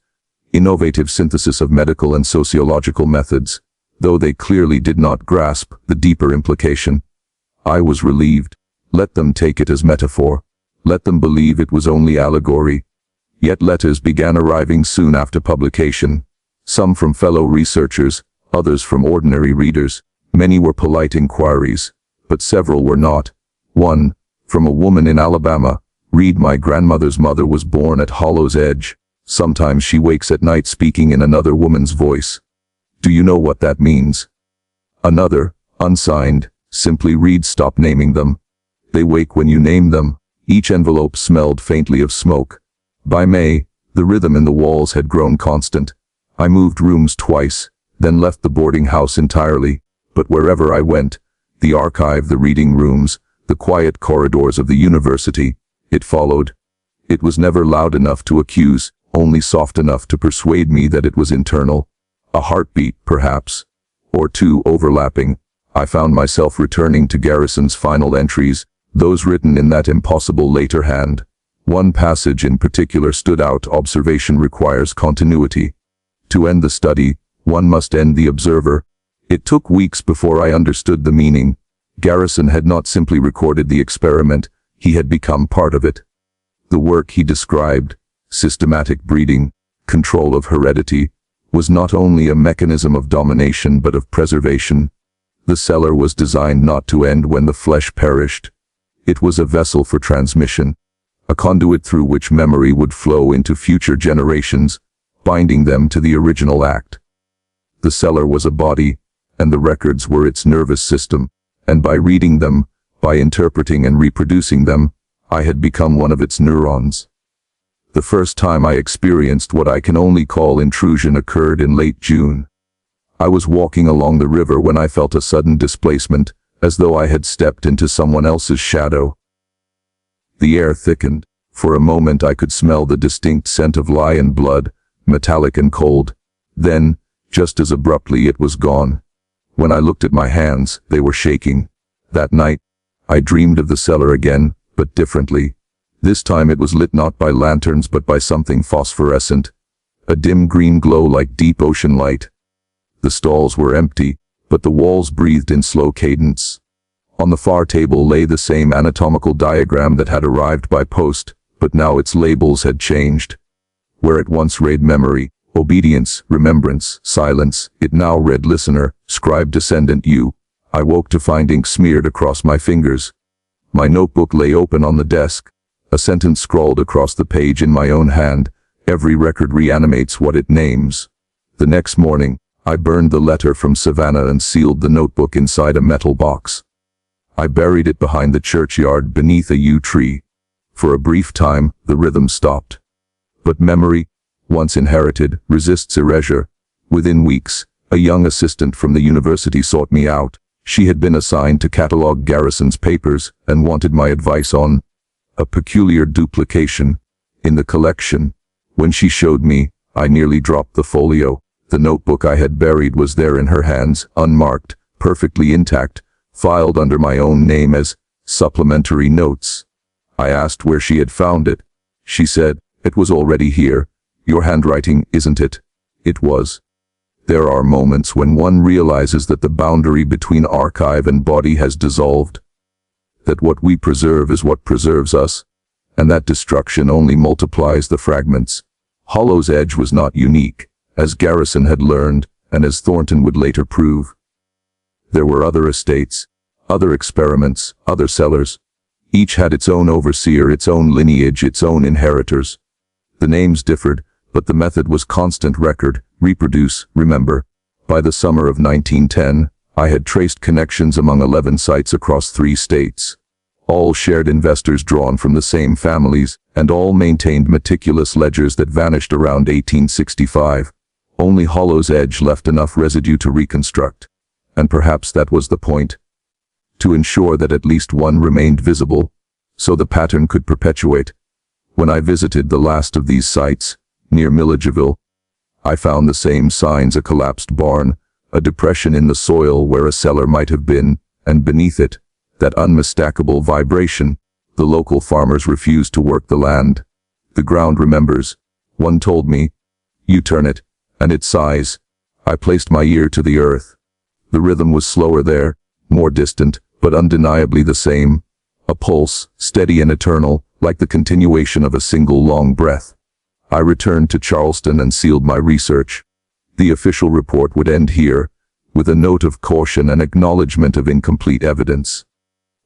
innovative synthesis of medical and sociological methods, though they clearly did not grasp the deeper implication. I was relieved. Let them take it as metaphor. Let them believe it was only allegory. Yet letters began arriving soon after publication. Some from fellow researchers, others from ordinary readers. Many were polite inquiries, but several were not. One, from a woman in Alabama, read, my grandmother's mother was born at Hollow's Edge. Sometimes she wakes at night speaking in another woman's voice. Do you know what that means? Another, unsigned, simply read, stop naming them. They wake when you name them. Each envelope smelled faintly of smoke. By May, the rhythm in the walls had grown constant. I moved rooms twice, then left the boarding house entirely. But wherever I went, the archive, the reading rooms, the quiet corridors of the university, it followed. It was never loud enough to accuse, only soft enough to persuade me that it was internal. A heartbeat, perhaps, or two overlapping. I found myself returning to Garrison's final entries, those written in that impossible later hand. One passage in particular stood out. Observation requires continuity. To end the study, one must end the observer. It took weeks before I understood the meaning. Garrison had not simply recorded the experiment, he had become part of it. The work he described, systematic breeding, control of heredity, was not only a mechanism of domination but of preservation. The cellar was designed not to end when the flesh perished. It was a vessel for transmission, a conduit through which memory would flow into future generations, binding them to the original act. The cellar was a body, and the records were its nervous system, and by reading them, by interpreting and reproducing them, I had become one of its neurons. The first time I experienced what I can only call intrusion occurred in late June. I was walking along the river when I felt a sudden displacement, as though I had stepped into someone else's shadow. The air thickened. For a moment I could smell the distinct scent of lion blood, metallic and cold. Then, just as abruptly, it was gone. When I looked at my hands, they were shaking. That night, I dreamed of the cellar again, but differently. This time it was lit not by lanterns but by something phosphorescent, a dim green glow like deep ocean light. The stalls were empty, but the walls breathed in slow cadence. On the far table lay the same anatomical diagram that had arrived by post, but now its labels had changed. Where it once read memory, obedience, remembrance, silence, it now read listener, scribe, descendant, you. I woke to find ink smeared across my fingers. My notebook lay open on the desk. A sentence scrawled across the page in my own hand. Every record reanimates what it names. The next morning, I burned the letter from Savannah and sealed the notebook inside a metal box. I buried it behind the churchyard beneath a yew tree. For a brief time, the rhythm stopped. But memory, once inherited, resists erasure. Within weeks, a young assistant from the university sought me out. She had been assigned to catalog Garrison's papers and wanted my advice on a peculiar duplication in the collection. When she showed me, I nearly dropped the folio. The notebook I had buried was there in her hands, unmarked, perfectly intact, filed under my own name as supplementary notes. I asked where she had found it. She said, it was already here. Your handwriting, isn't it? It was. There are moments when one realizes that the boundary between archive and body has dissolved, that what we preserve is what preserves us, and that destruction only multiplies the fragments. Hollow's Edge was not unique, as Garrison had learned, and as Thornton would later prove. There were other estates, other experiments, other cellars. Each had its own overseer, its own lineage, its own inheritors. The names differed, but the method was constant: record, reproduce, remember. By the summer of 1910, I had traced connections among 11 sites across 3 states. All shared investors drawn from the same families, and all maintained meticulous ledgers that vanished around 1865. Only Hollow's Edge left enough residue to reconstruct. And perhaps that was the point. To ensure that at least one remained visible, so the pattern could perpetuate. When I visited the last of these sites, near Milledgeville, I found the same signs: a collapsed barn, a depression in the soil where a cellar might have been, and beneath it, that unmistakable vibration. The local farmers refused to work the land. The ground remembers. One told me, "You turn it, and it sighs." I placed my ear to the earth. The rhythm was slower there, more distant, but undeniably the same. A pulse, steady and eternal, like the continuation of a single long breath. I returned to Charleston and sealed my research. The official report would end here, with a note of caution and acknowledgement of incomplete evidence.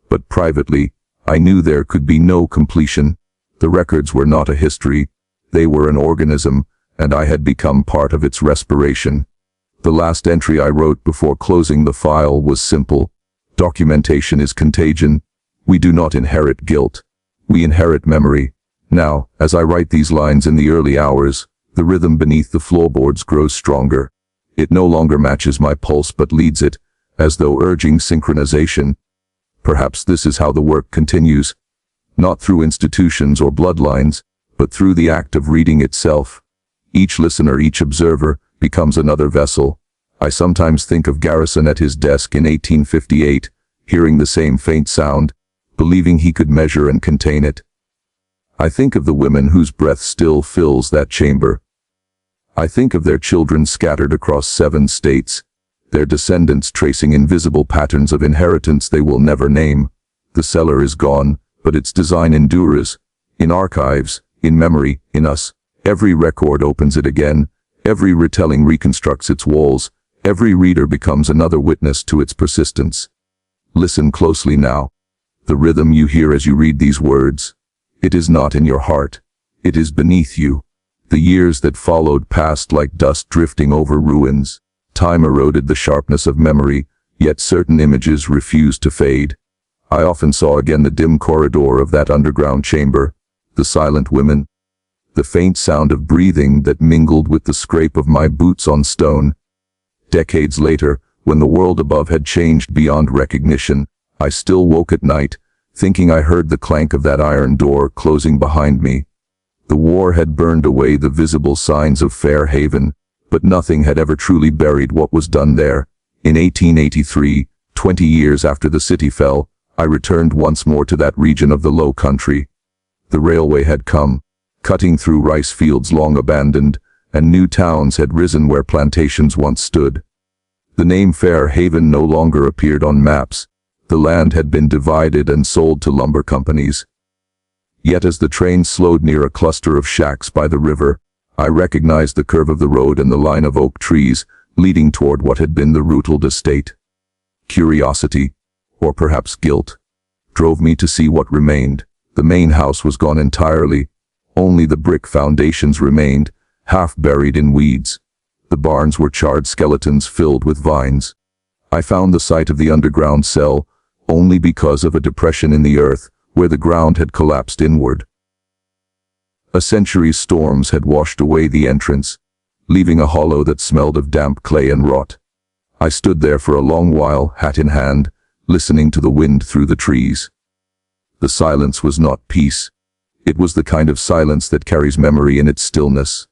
But privately, I knew there could be no completion. The records were not a history. They were an organism, and I had become part of its respiration. The last entry I wrote before closing the file was simple. Documentation is contagion. We do not inherit guilt. We inherit memory. Now, as I write these lines in the early hours, the rhythm beneath the floorboards grows stronger. It no longer matches my pulse but leads it, as though urging synchronization. Perhaps this is how the work continues. Not through institutions or bloodlines, but through the act of reading itself. Each listener, each observer, becomes another vessel. I sometimes think of Garrison at his desk in 1858, hearing the same faint sound, believing he could measure and contain it. I think of the women whose breath still fills that chamber. I think of their children scattered across 7 states, their descendants tracing invisible patterns of inheritance they will never name. The cellar is gone, but its design endures. In archives, in memory, in us. Every record opens it again. Every retelling reconstructs its walls. Every reader becomes another witness to its persistence. Listen closely now. The rhythm you hear as you read these words. It is not in your heart. It is beneath you. The years that followed passed like dust drifting over ruins. Time eroded the sharpness of memory, yet certain images refused to fade. I often saw again the dim corridor of that underground chamber, the silent women, the faint sound of breathing that mingled with the scrape of my boots on stone. Decades later, when the world above had changed beyond recognition, I still woke at night, thinking I heard the clank of that iron door closing behind me. The war had burned away the visible signs of Fair Haven, but nothing had ever truly buried what was done there. In 1883, 20 years after the city fell, I returned once more to that region of the low country. The railway had come, cutting through rice fields long abandoned, and new towns had risen where plantations once stood. The name Fair Haven no longer appeared on maps. The land had been divided and sold to lumber companies. Yet as the train slowed near a cluster of shacks by the river, I recognized the curve of the road and the line of oak trees leading toward what had been the Rutland estate. Curiosity, or perhaps guilt, drove me to see what remained. The main house was gone entirely. Only the brick foundations remained, half buried in weeds. The barns were charred skeletons filled with vines. I found the site of the underground cell only because of a depression in the earth where the ground had collapsed inward. A century's storms had washed away the entrance, leaving a hollow that smelled of damp clay and rot. I stood there for a long while, hat in hand, listening to the wind through the trees. The silence was not peace. It was the kind of silence that carries memory in its stillness.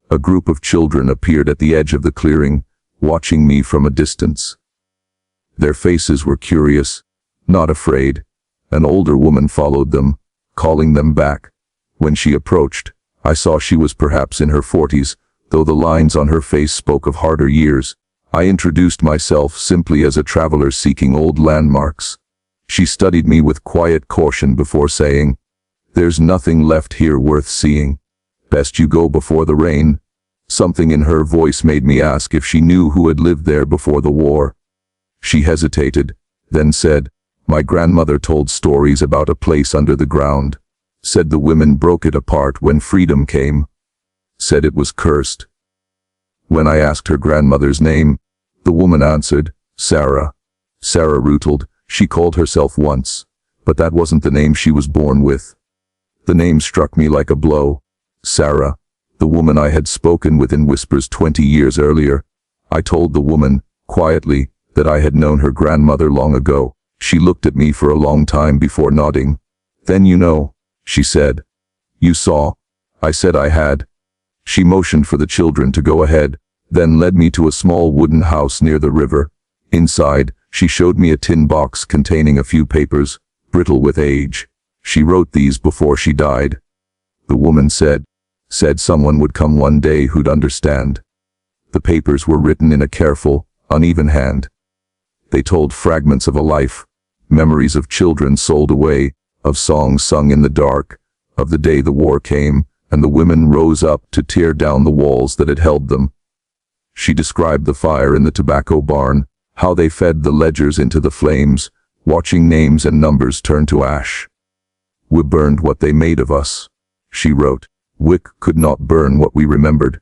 A group of children appeared at the edge of the clearing, watching me from a distance. Their faces were curious, not afraid. An older woman followed them, calling them back. When she approached, I saw she was perhaps in her 40s, though the lines on her face spoke of harder years. I introduced myself simply as a traveler seeking old landmarks. She studied me with quiet caution before saying, "There's nothing left here worth seeing. Best you go before the rain." Something in her voice made me ask if she knew who had lived there before the war. She hesitated, then said, "My grandmother told stories about a place under the ground. Said the women broke it apart when freedom came. Said it was cursed." When I asked her grandmother's name, the woman answered, "Sarah. Sarah Ruth. She called herself once, but that wasn't the name she was born with." The name struck me like a blow. Sarah, the woman I had spoken with in whispers 20 years earlier. I told the woman, quietly, that I had known her grandmother long ago. She looked at me for a long time before nodding. "Then you know," she said. "You saw?" I said I had. She motioned for the children to go ahead, then led me to a small wooden house near the river. Inside, She showed me a tin box containing a few papers, brittle with age. She wrote these before she died. The woman said someone would come one day who'd understand. The papers were written in a careful, uneven hand. They told fragments of a life, memories of children sold away, of songs sung in the dark, of the day the war came, and the women rose up to tear down the walls that had held them. She described the fire in the tobacco barn, how they fed the ledgers into the flames, watching names and numbers turn to ash. "We burned what they made of us," she wrote. "We could not burn what we remembered."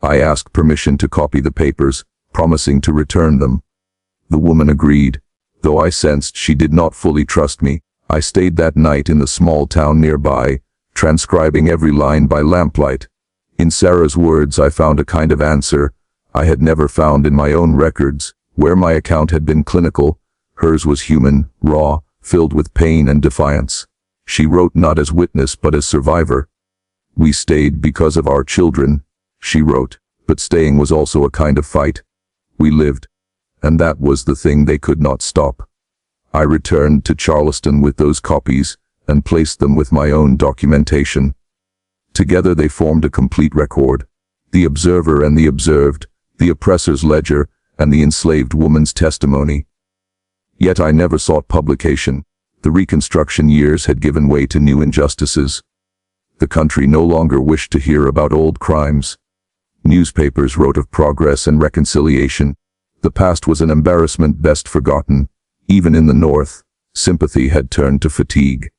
I asked permission to copy the papers, promising to return them. The woman agreed. Though I sensed she did not fully trust me, I stayed that night in the small town nearby, transcribing every line by lamplight. In Sarah's words I found a kind of answer I had never found in my own records. Where my account had been clinical, hers was human, raw, filled with pain and defiance. She wrote not as witness but as survivor. "We stayed because of our children," she wrote, "but staying was also a kind of fight. We lived, and that was the thing they could not stop." I returned to Charleston with those copies and placed them with my own documentation. Together they formed a complete record: the observer and the observed, the oppressor's ledger, and the enslaved woman's testimony. Yet I never sought publication. The Reconstruction years had given way to new injustices. The country no longer wished to hear about old crimes. Newspapers wrote of progress and reconciliation. The past was an embarrassment best forgotten. Even in the North, sympathy had turned to fatigue.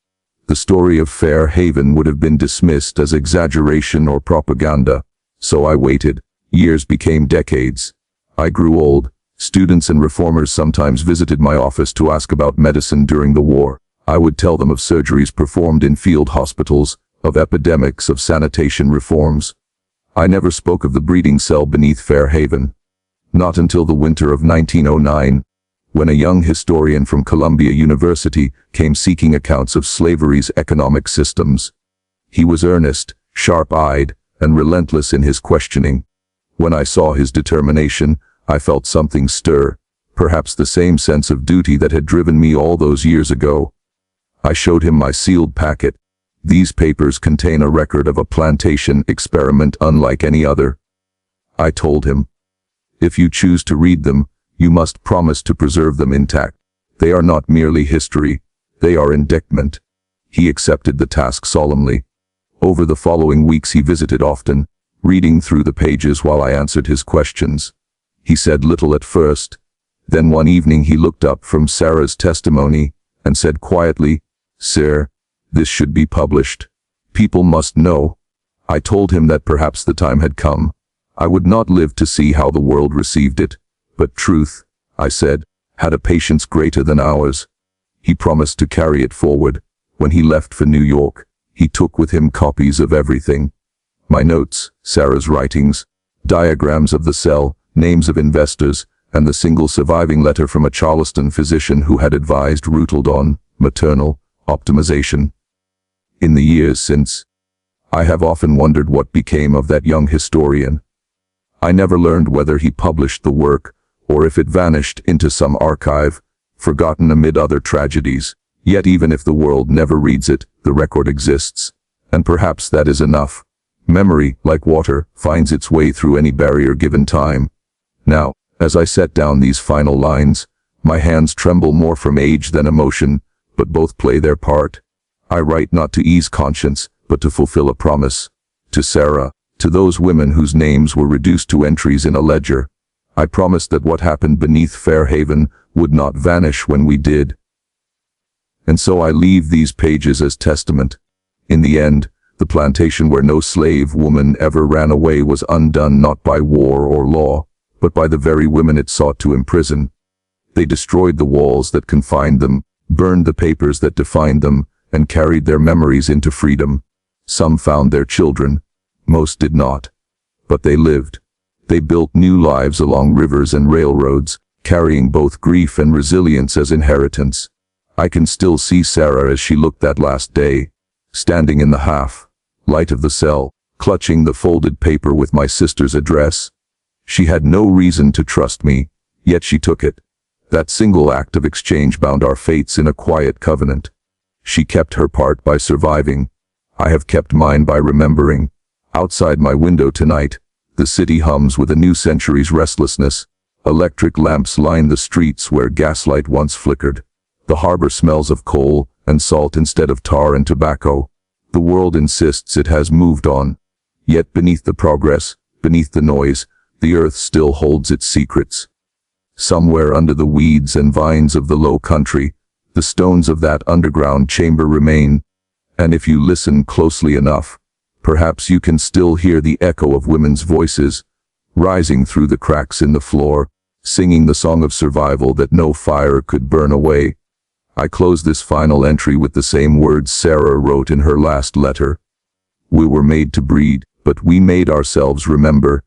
The story of Fair Haven would have been dismissed as exaggeration or propaganda. So I waited. Years became decades. I grew old. Students and reformers sometimes visited my office to ask about medicine during the war. I would tell them of surgeries performed in field hospitals, of epidemics, of sanitation reforms. I never spoke of the breeding cell beneath Fair Haven. Not until the winter of 1909, when a young historian from Columbia University came seeking accounts of slavery's economic systems. He was earnest, sharp-eyed, and relentless in his questioning. When I saw his determination, I felt something stir, perhaps the same sense of duty that had driven me all those years ago. I showed him my sealed packet. These papers contain a record of a plantation experiment unlike any other. I told him, "If you choose to read them, you must promise to preserve them intact. They are not merely history, they are indictment." He accepted the task solemnly. Over the following weeks he visited often, reading through the pages while I answered his questions. He said little at first. Then one evening he looked up from Sarah's testimony and said quietly, "Sir, this should be published. People must know." I told him that perhaps the time had come. I would not live to see how the world received it. But truth, I said, had a patience greater than ours. He promised to carry it forward. When he left for New York, he took with him copies of everything. My notes, Sarah's writings, diagrams of the cell, names of investors, and the single surviving letter from a Charleston physician who had advised Ruth on maternal optimization. In the years since, I have often wondered what became of that young historian. I never learned whether he published the work, or if it vanished into some archive, forgotten amid other tragedies. Yet even if the world never reads it, the record exists. And perhaps that is enough. Memory, like water, finds its way through any barrier given time. Now, as I set down these final lines, my hands tremble more from age than emotion, but both play their part. I write not to ease conscience, but to fulfill a promise. To Sarah, to those women whose names were reduced to entries in a ledger, I promised that what happened beneath Fair Haven would not vanish when we did. And so I leave these pages as testament. In the end, the plantation where no slave woman ever ran away was undone not by war or law, but by the very women it sought to imprison. They destroyed the walls that confined them, burned the papers that defined them, and carried their memories into freedom. Some found their children. Most did not. But they lived. They built new lives along rivers and railroads, carrying both grief and resilience as inheritance. I can still see Sarah as she looked that last day, standing in the half-light of the cell, clutching the folded paper with my sister's address. She had no reason to trust me, yet she took it, That single act of exchange bound our fates in a quiet covenant. She kept her part by surviving. I have kept mine by remembering. Outside my window tonight, the city hums with a new century's restlessness. Electric lamps line the streets where gaslight once flickered. The harbor smells of coal and salt instead of tar and tobacco. The world insists it has moved on. Yet beneath the progress, beneath the noise, the earth still holds its secrets. Somewhere under the weeds and vines of the low country, the stones of that underground chamber remain. And if you listen closely enough, perhaps you can still hear the echo of women's voices, rising through the cracks in the floor, singing the song of survival that no fire could burn away. I close this final entry with the same words Sarah wrote in her last letter. We were made to breed, but we made ourselves remember.